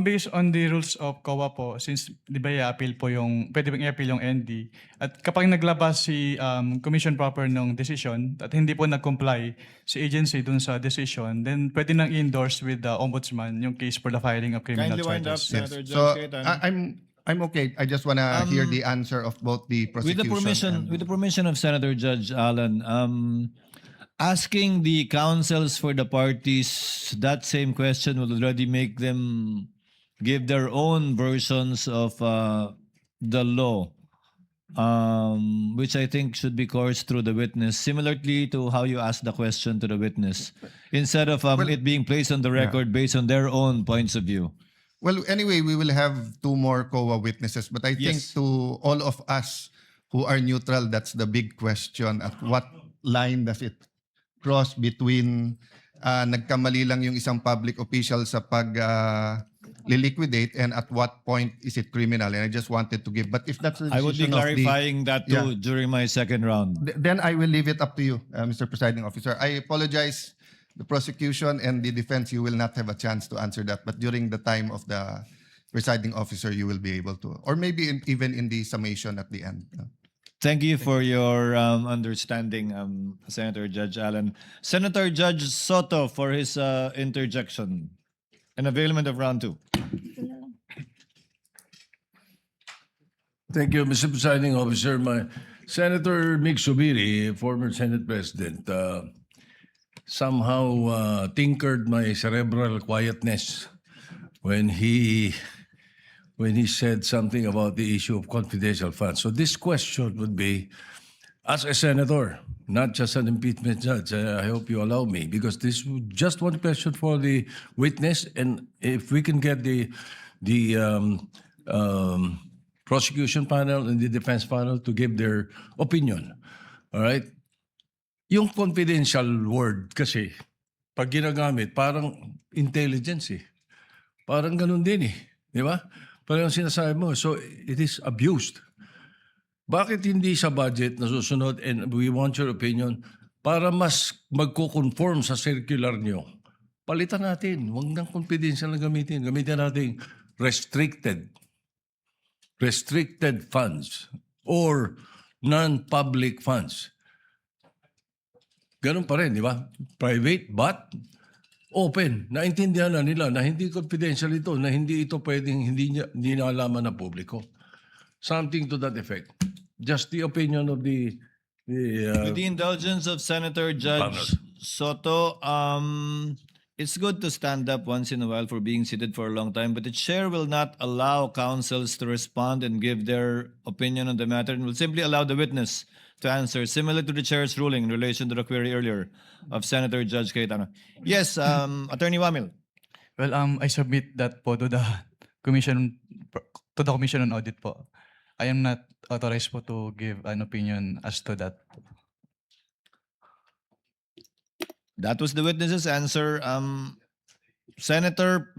Speaker 1: Based on the rules of COA po, since di ba i-appeal po yung, pwede bang i-appeal yung ND, at kapag naglabas si commission proper ng decision at hindi po nag-comply si agency dun sa decision, then pwede nang i-endorse with the ombudsman yung case for the filing of criminal
Speaker 5: Kindly wind up,
Speaker 1: charges.
Speaker 5: Senator
Speaker 11: So
Speaker 5: Judge Cayetano.
Speaker 11: I'm okay. I just want to hear the answer of both the
Speaker 5: With
Speaker 11: prosecution.
Speaker 5: the permission of Senator Judge Allen, asking the counsels for the parties that same question will already make them give their own versions of the law, which I think should be coursed through the witness, similarly to how you asked the question to the witness, instead of it being placed on the record based on their own points of view.
Speaker 11: Well, anyway, we will have 2 more COA witnesses, but I think
Speaker 5: Yes.
Speaker 11: to all of us who are neutral, that's the big question. At what line does it cross between nagkamali lang yung isang public official sa liquidate, and at what point is it criminal? And I just wanted to give, but if that's the
Speaker 5: I would be
Speaker 11: decision of the,
Speaker 5: clarifying that too during my second round.
Speaker 11: then I will leave it up to you, Mr. Presiding Officer. I apologize, the prosecution and the defense, you will not have a chance to answer that, but during the time of the presiding officer, you will be able to, or maybe even in the summation at the end.
Speaker 5: Thank you for your understanding, Senator Judge Allen. Senator Judge Soto for his interjection and availment of round 2.
Speaker 6: Thank you, Mr. Presiding Officer. Senator Mig Subiri, former Senate President, somehow tinkered my cerebral quietness when he said something about the issue of confidential funds. So this question would be, as a senator, not just an impeachment judge, I hope you allow me, because this is just one question for the witness, and if we can get the prosecution panel and the defense panel to give their opinion. All right? Yung confidential word kasi, pag ginagamit, parang intelligence eh. Parang ganun din eh. Di ba? Parang sinasabi mo. So, it is abused. Bakit hindi sa budget nasusunod, and we want your opinion, para mas magko-conform sa circular nyo? Palitan natin. Huwag nang confidential na gamitin. Gamitin natin restricted funds or non-public funds. Ganun pa rin, di ba? Private but open. Naintindihan na nila na hindi confidential ito, na hindi ito pwedeng hindi nalaman ng publiko. Something to that effect. Just the opinion of the
Speaker 5: With the indulgence of Senator Judge
Speaker 6: Partners.
Speaker 5: Soto, it's good to stand up once in a while for being seated for a long time, but the chair will not allow counsels to respond and give their opinion on the matter and will simply allow the witness to answer, similar to the chair's ruling in relation to the query earlier of Senator Judge Cayetano. Yes, Attorney Wamil.
Speaker 1: Well, I submit that po to the commission on audit po. I am not authorized po to give an opinion as to that.
Speaker 5: That was the witness's answer. Senator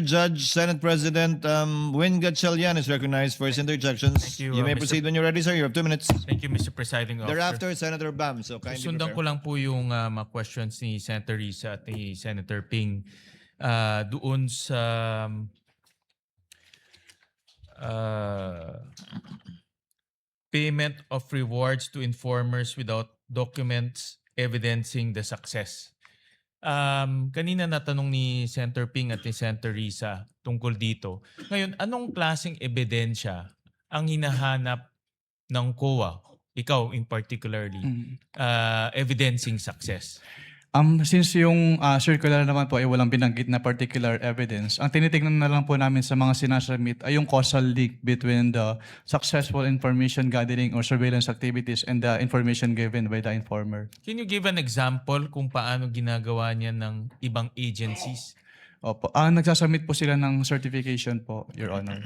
Speaker 5: Judge, Senate President Win Gatchalian is recognized for his interjections.
Speaker 12: Thank you,
Speaker 5: You may
Speaker 12: Mr.
Speaker 5: proceed when you're ready, sir. You have 2 minutes.
Speaker 12: Thank you, Mr. Presiding Officer.
Speaker 5: Thereafter, Senator Bam. So kindly
Speaker 12: Sundan ko
Speaker 5: prepare.
Speaker 12: lang po yung mga questions ni Senator Risa at ni Senator Ping doon sa payment of rewards to informers without documents evidencing the success. Kanina natanong ni Senator Ping at ni Senator Risa tungkol dito. Ngayon, anong klaseng ebidensya ang hinahanap ng COA, ikaw in particularly, evidencing success?
Speaker 1: Since yung circular naman po ay walang binanggit na particular evidence, ang tinitingnan na lang po namin sa mga sinasubmit ay yung causal link between the successful information gathering or surveillance activities and the information given by the informer.
Speaker 12: Can you give an example kung paano ginagawa niya ng ibang agencies?
Speaker 1: Opo. Nagsasubmit po sila ng certification po, Your Honor.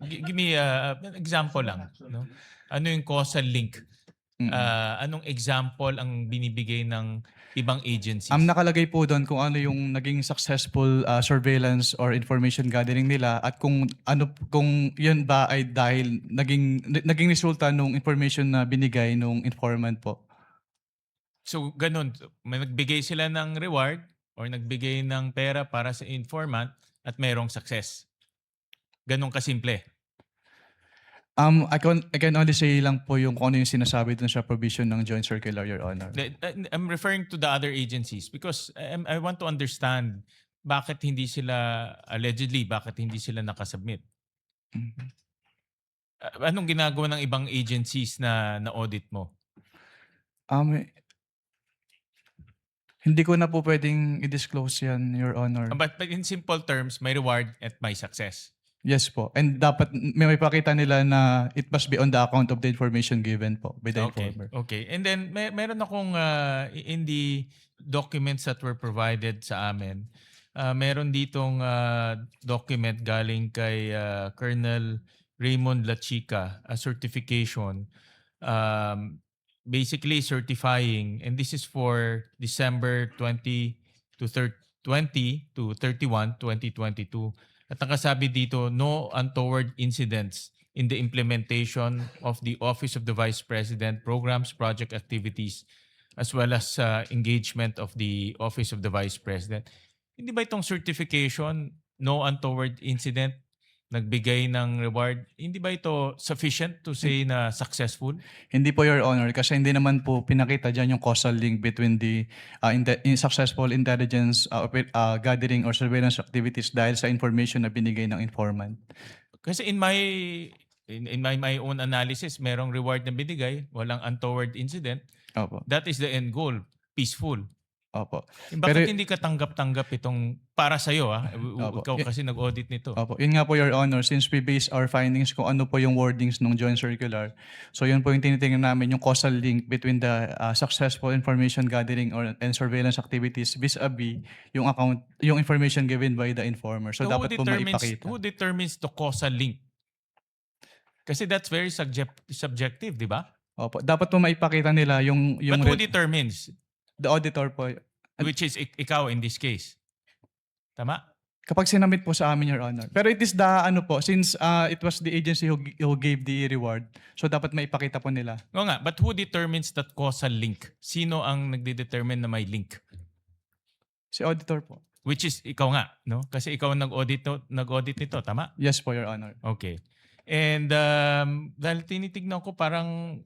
Speaker 12: Give me an example lang. No? Ano yung causal link? Anong example ang binibigay ng ibang agencies?
Speaker 1: Nakalagay po doon kung ano yung naging successful surveillance or information gathering nila at kung yun ba ay dahil naging resulta nung information na binigay nung informant po.
Speaker 12: So ganun, may nagbigay sila ng reward or nagbigay ng pera para sa informant at mayroong success. Ganun kasimple.
Speaker 1: I can only say lang po yung kung ano yung sinasabi dun sa provision ng Joint Circular, Your Honor.
Speaker 12: I'm referring to the other agencies because I want to understand bakit hindi sila, allegedly, bakit hindi sila nakasubmit. Anong ginagawa ng ibang agencies na audit mo?
Speaker 1: Hindi ko na po pwedeng i-disclose yan, Your Honor.
Speaker 12: But in simple terms, may reward at may success.
Speaker 1: Yes po. And dapat may pakita nila na it must be on the account of the information given po by the informer.
Speaker 12: Okay. And then meron akong in the documents that were provided sa amin, meron ditong document galing kay Colonel Raymond Lachica, a certification basically certifying, and this is for December 20 to 31, 2022. At nakasabi dito, no untoward incidents in the implementation of the Office of the Vice President programs, project activities, as well as engagement of the Office of the Vice President. Hindi ba itong certification, no untoward incident, nagbigay ng reward, hindi ba ito sufficient to say na successful?
Speaker 1: Hindi po, Your Honor, kasi hindi naman po pinakita dyan yung causal link between the successful intelligence gathering or surveillance activities dahil sa information na binigay ng informant.
Speaker 12: Kasi in my own analysis, merong reward na binigay, walang untoward incident.
Speaker 1: Opo.
Speaker 12: That is the end goal, peaceful.
Speaker 1: Opo.
Speaker 12: Bakit hindi ka tanggap-tanggap itong para sa'yo?
Speaker 1: Opo.
Speaker 12: Ikaw kasi nag-audit nito.
Speaker 1: Opo. Yun nga po, Your Honor, since we base our findings kung ano po yung wordings ng Joint Circular. So yun po yung tinitingnan namin, yung causal link between the successful information gathering and surveillance activities vis-a-vis yung information given by the informer. So dapat po maipakita.
Speaker 12: Who determines the causal link? Kasi that's very subjective, di ba?
Speaker 1: Opo. Dapat po maipakita nila yung
Speaker 12: But who determines?
Speaker 1: the auditor po.
Speaker 12: Which is ikaw in this case. Tama?
Speaker 1: Kapag sinamit po sa amin, Your Honor. Pero it is the, ano po, since it was the agency who gave the reward, so dapat maipakita po nila.
Speaker 12: Oo nga, but who determines that causal link? Sino ang nagde-determine na may link?
Speaker 1: Si auditor po.
Speaker 12: Which is ikaw nga, no? Kasi ikaw ang nag-audit nito, tama?
Speaker 1: Yes po, Your Honor.
Speaker 12: Okay. And dahil tinitignan ko parang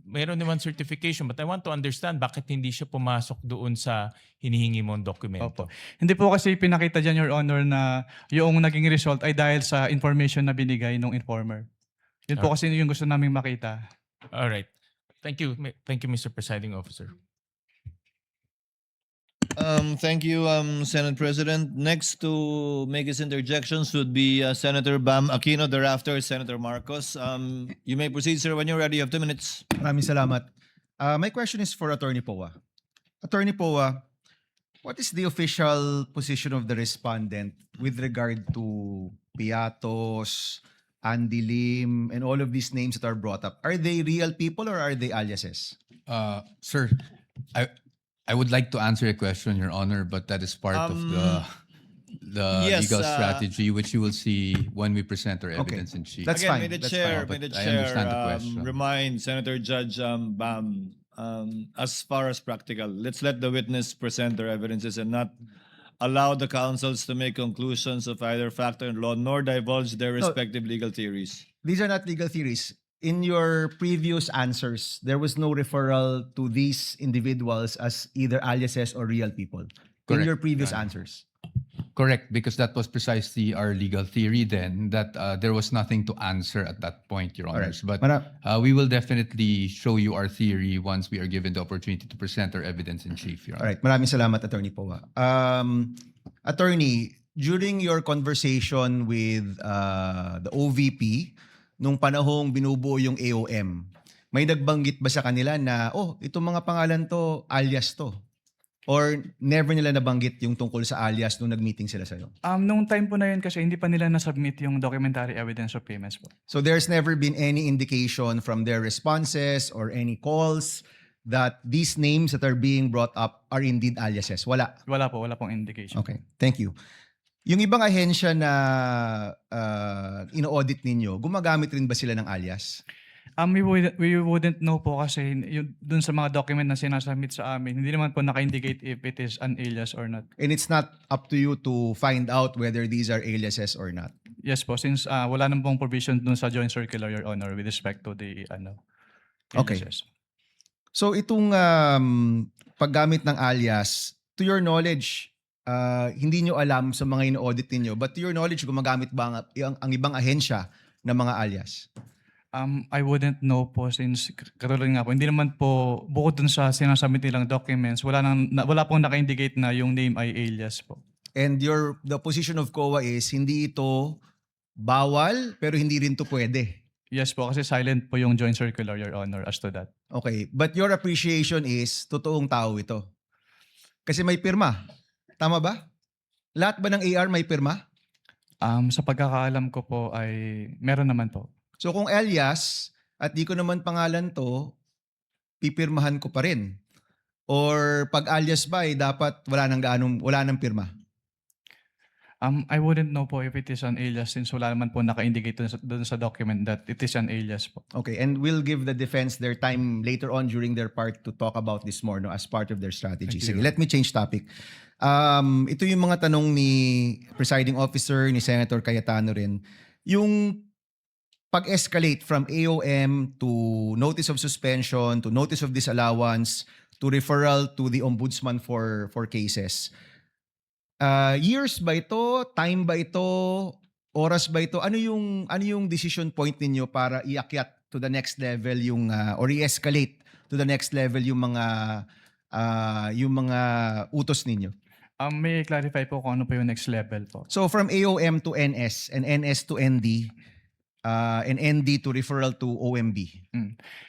Speaker 12: mayroon naman certification, but I want to understand bakit hindi siya pumasok doon sa hinihingi mong dokumento.
Speaker 1: Opo. Hindi po kasi pinakita dyan, Your Honor, na yung naging result ay dahil sa information na binigay ng informer. Yun po kasi yung gusto naming makita.
Speaker 12: All right. Thank you. Thank you, Mr. Presiding Officer.
Speaker 5: Thank you, Senate President. Next to make his interjections would be Senator Bam Aquino, thereafter Senator Marcos. You may proceed, sir, when you're ready. You have 2 minutes.
Speaker 13: Maraming salamat. My question is for Attorney Poa. Attorney Poa, what is the official position of the respondent with regard to Piatos, Andy Lim, and all of these names that are brought up? Are they real people or are they aliases?
Speaker 14: Sir, I would like to answer your question, Your Honor, but that is part of the
Speaker 5: yes,
Speaker 14: legal strategy, which you will see when we present our evidence in chief.
Speaker 13: That's
Speaker 5: Again,
Speaker 13: fine.
Speaker 5: may the
Speaker 13: That's
Speaker 5: chair,
Speaker 14: fine.
Speaker 5: may the
Speaker 14: But I
Speaker 5: chair
Speaker 14: understand the question.
Speaker 5: remind Senator Judge Bam, as far as practical, let's let the witness present their evidences and not allow the counsels to make conclusions of either fact or law, nor divulge their respective legal theories.
Speaker 13: These are not legal theories. In your previous answers, there was no referral to these individuals as either aliases or real people. In
Speaker 14: Correct,
Speaker 13: your previous
Speaker 14: Your Honor.
Speaker 13: answers.
Speaker 14: Correct, because that was precisely our legal theory then, that there was nothing to answer at that point, Your
Speaker 13: Alright.
Speaker 14: Honors. But
Speaker 13: Mara-
Speaker 14: we will definitely show you our theory once we are given the opportunity to present our evidence in chief, Your Honor.
Speaker 13: Alright, maraming salamat, Attorney Poa. Attorney, during your conversation with the OVP, nung panahong binubuo yung AOM, may nagbanggit ba sa kanila na, itong mga pangalan to, alias to? Or never nila nabanggit yung tungkol sa alias nung nag-meeting sila sa'yo?
Speaker 1: Nung time po na yun kasi hindi pa nila nasubmit yung documentary evidence of payments po.
Speaker 13: So there's never been any indication from their responses or any calls that these names that are being brought up are indeed aliases? Wala.
Speaker 1: Wala pong indication.
Speaker 13: Okay, thank you. Yung ibang ahensya na ino-audit ninyo, gumagamit rin ba sila ng alias?
Speaker 1: We wouldn't know po kasi dun sa mga document na sinasubmit sa amin, hindi naman po naka-indicate if it is an alias or not.
Speaker 13: And it's not up to you to find out whether these are aliases or not.
Speaker 1: Yes po, since wala nang pong provision dun sa joint circular, Your Honor, with respect to the
Speaker 13: Okay.
Speaker 1: aliases.
Speaker 13: So itong paggamit ng alias, to your knowledge, hindi nyo alam sa mga ino-audit ninyo, but to your knowledge, gumagamit ba ang ibang ahensya ng mga alias?
Speaker 1: I wouldn't know po since katulad nga po, hindi naman po bukod dun sa sinasubmit nilang documents, wala pong naka-indicate na yung name ay alias po.
Speaker 13: And the position of COA is hindi ito bawal pero hindi rin to pwede.
Speaker 1: Yes po, kasi silent po yung joint circular, Your Honor, as to that.
Speaker 13: Okay, but your appreciation is totoong tao ito. Kasi may pirma. Tama ba? Lahat ba ng AR may pirma?
Speaker 1: Sa pagkakaalam ko po ay meron naman po.
Speaker 13: So kung alias at di ko naman pangalan to, pipirmahan ko pa rin. Or pag alias ba ay dapat wala nang pirma.
Speaker 1: I wouldn't know po if it is an alias since wala naman po naka-indicate dun sa document that it is an alias po.
Speaker 13: Okay, and we'll give the defense their time later on during their part to talk about this more as part of their strategy. Sige, let me change topic. Ito yung mga tanong ni Presiding Officer, ni Senator Cayetano rin. Yung pag-escalate from AOM to notice of suspension, to notice of disallowance, to referral to the Ombudsman for cases. Years ba ito? Time ba ito? Oras ba ito? Ano yung decision point ninyo para iakyat to the next level yung or i-escalate to the next level yung mga utos ninyo?
Speaker 1: May clarify po kung ano po yung next level po.
Speaker 13: So from AOM to NS and NS to ND and ND to referral to OMB.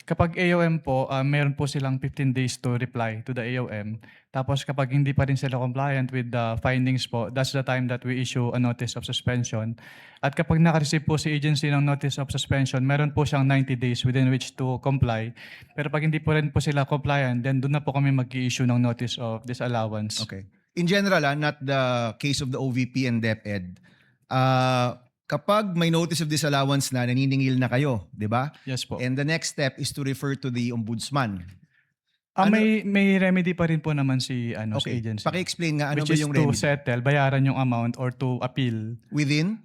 Speaker 1: Kapag AOM po, meron po silang 15 days to reply to the AOM. Tapos kapag hindi pa rin sila compliant with the findings po, that's the time that we issue a notice of suspension. At kapag naka-receive po si agency ng notice of suspension, meron po siyang 90 days within which to comply. Pero pag hindi po rin po sila compliant, then doon na po kami mag-i-issue ng notice of disallowance.
Speaker 13: Okay. in general, not the case of the OVP and DepEd, kapag may notice of disallowance na naniningil na kayo, di ba?
Speaker 1: Yes po.
Speaker 13: And the next step is to refer to the ombudsman.
Speaker 1: May remedy pa rin po naman si sa
Speaker 13: Okay,
Speaker 1: agency.
Speaker 13: paki-explain nga ano
Speaker 1: which
Speaker 13: ba
Speaker 1: is
Speaker 13: yung
Speaker 1: to
Speaker 13: remedy?
Speaker 1: settle, bayaran yung amount or to appeal
Speaker 13: Within?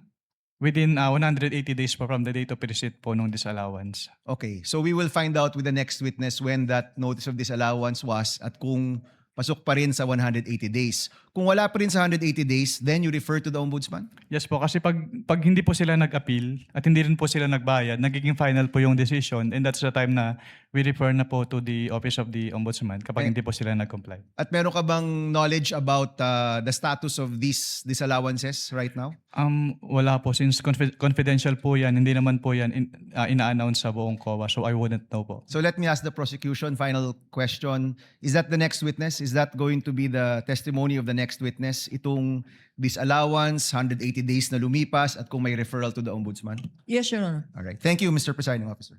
Speaker 1: within 180 days po from the date of receipt po ng disallowance.
Speaker 13: Okay, so we will find out with the next witness when that notice of disallowance was at kung pasok pa rin sa 180 days. Kung wala pa rin sa 180 days, then you refer to the ombudsman?
Speaker 1: Yes po, kasi pag hindi po sila nag-appeal at hindi rin po sila nagbayad, nagiging final po yung decision and that's the time na we refer na po to the Office of the Ombudsman kapag hindi po sila nag-comply.
Speaker 13: At meron ka bang knowledge about the status of these disallowances right now?
Speaker 1: Wala po, since confidential po yan, hindi naman po yan ina-announce sa buong COA, so I wouldn't know po.
Speaker 13: So let me ask the prosecution, final question. Is that the next witness? Is that going to be the testimony of the next witness? Itong disallowance, 180 days na lumipas at kung may referral to the ombudsman?
Speaker 7: Yes, Your Honor.
Speaker 13: All right. Thank you, Mr. Presiding Officer.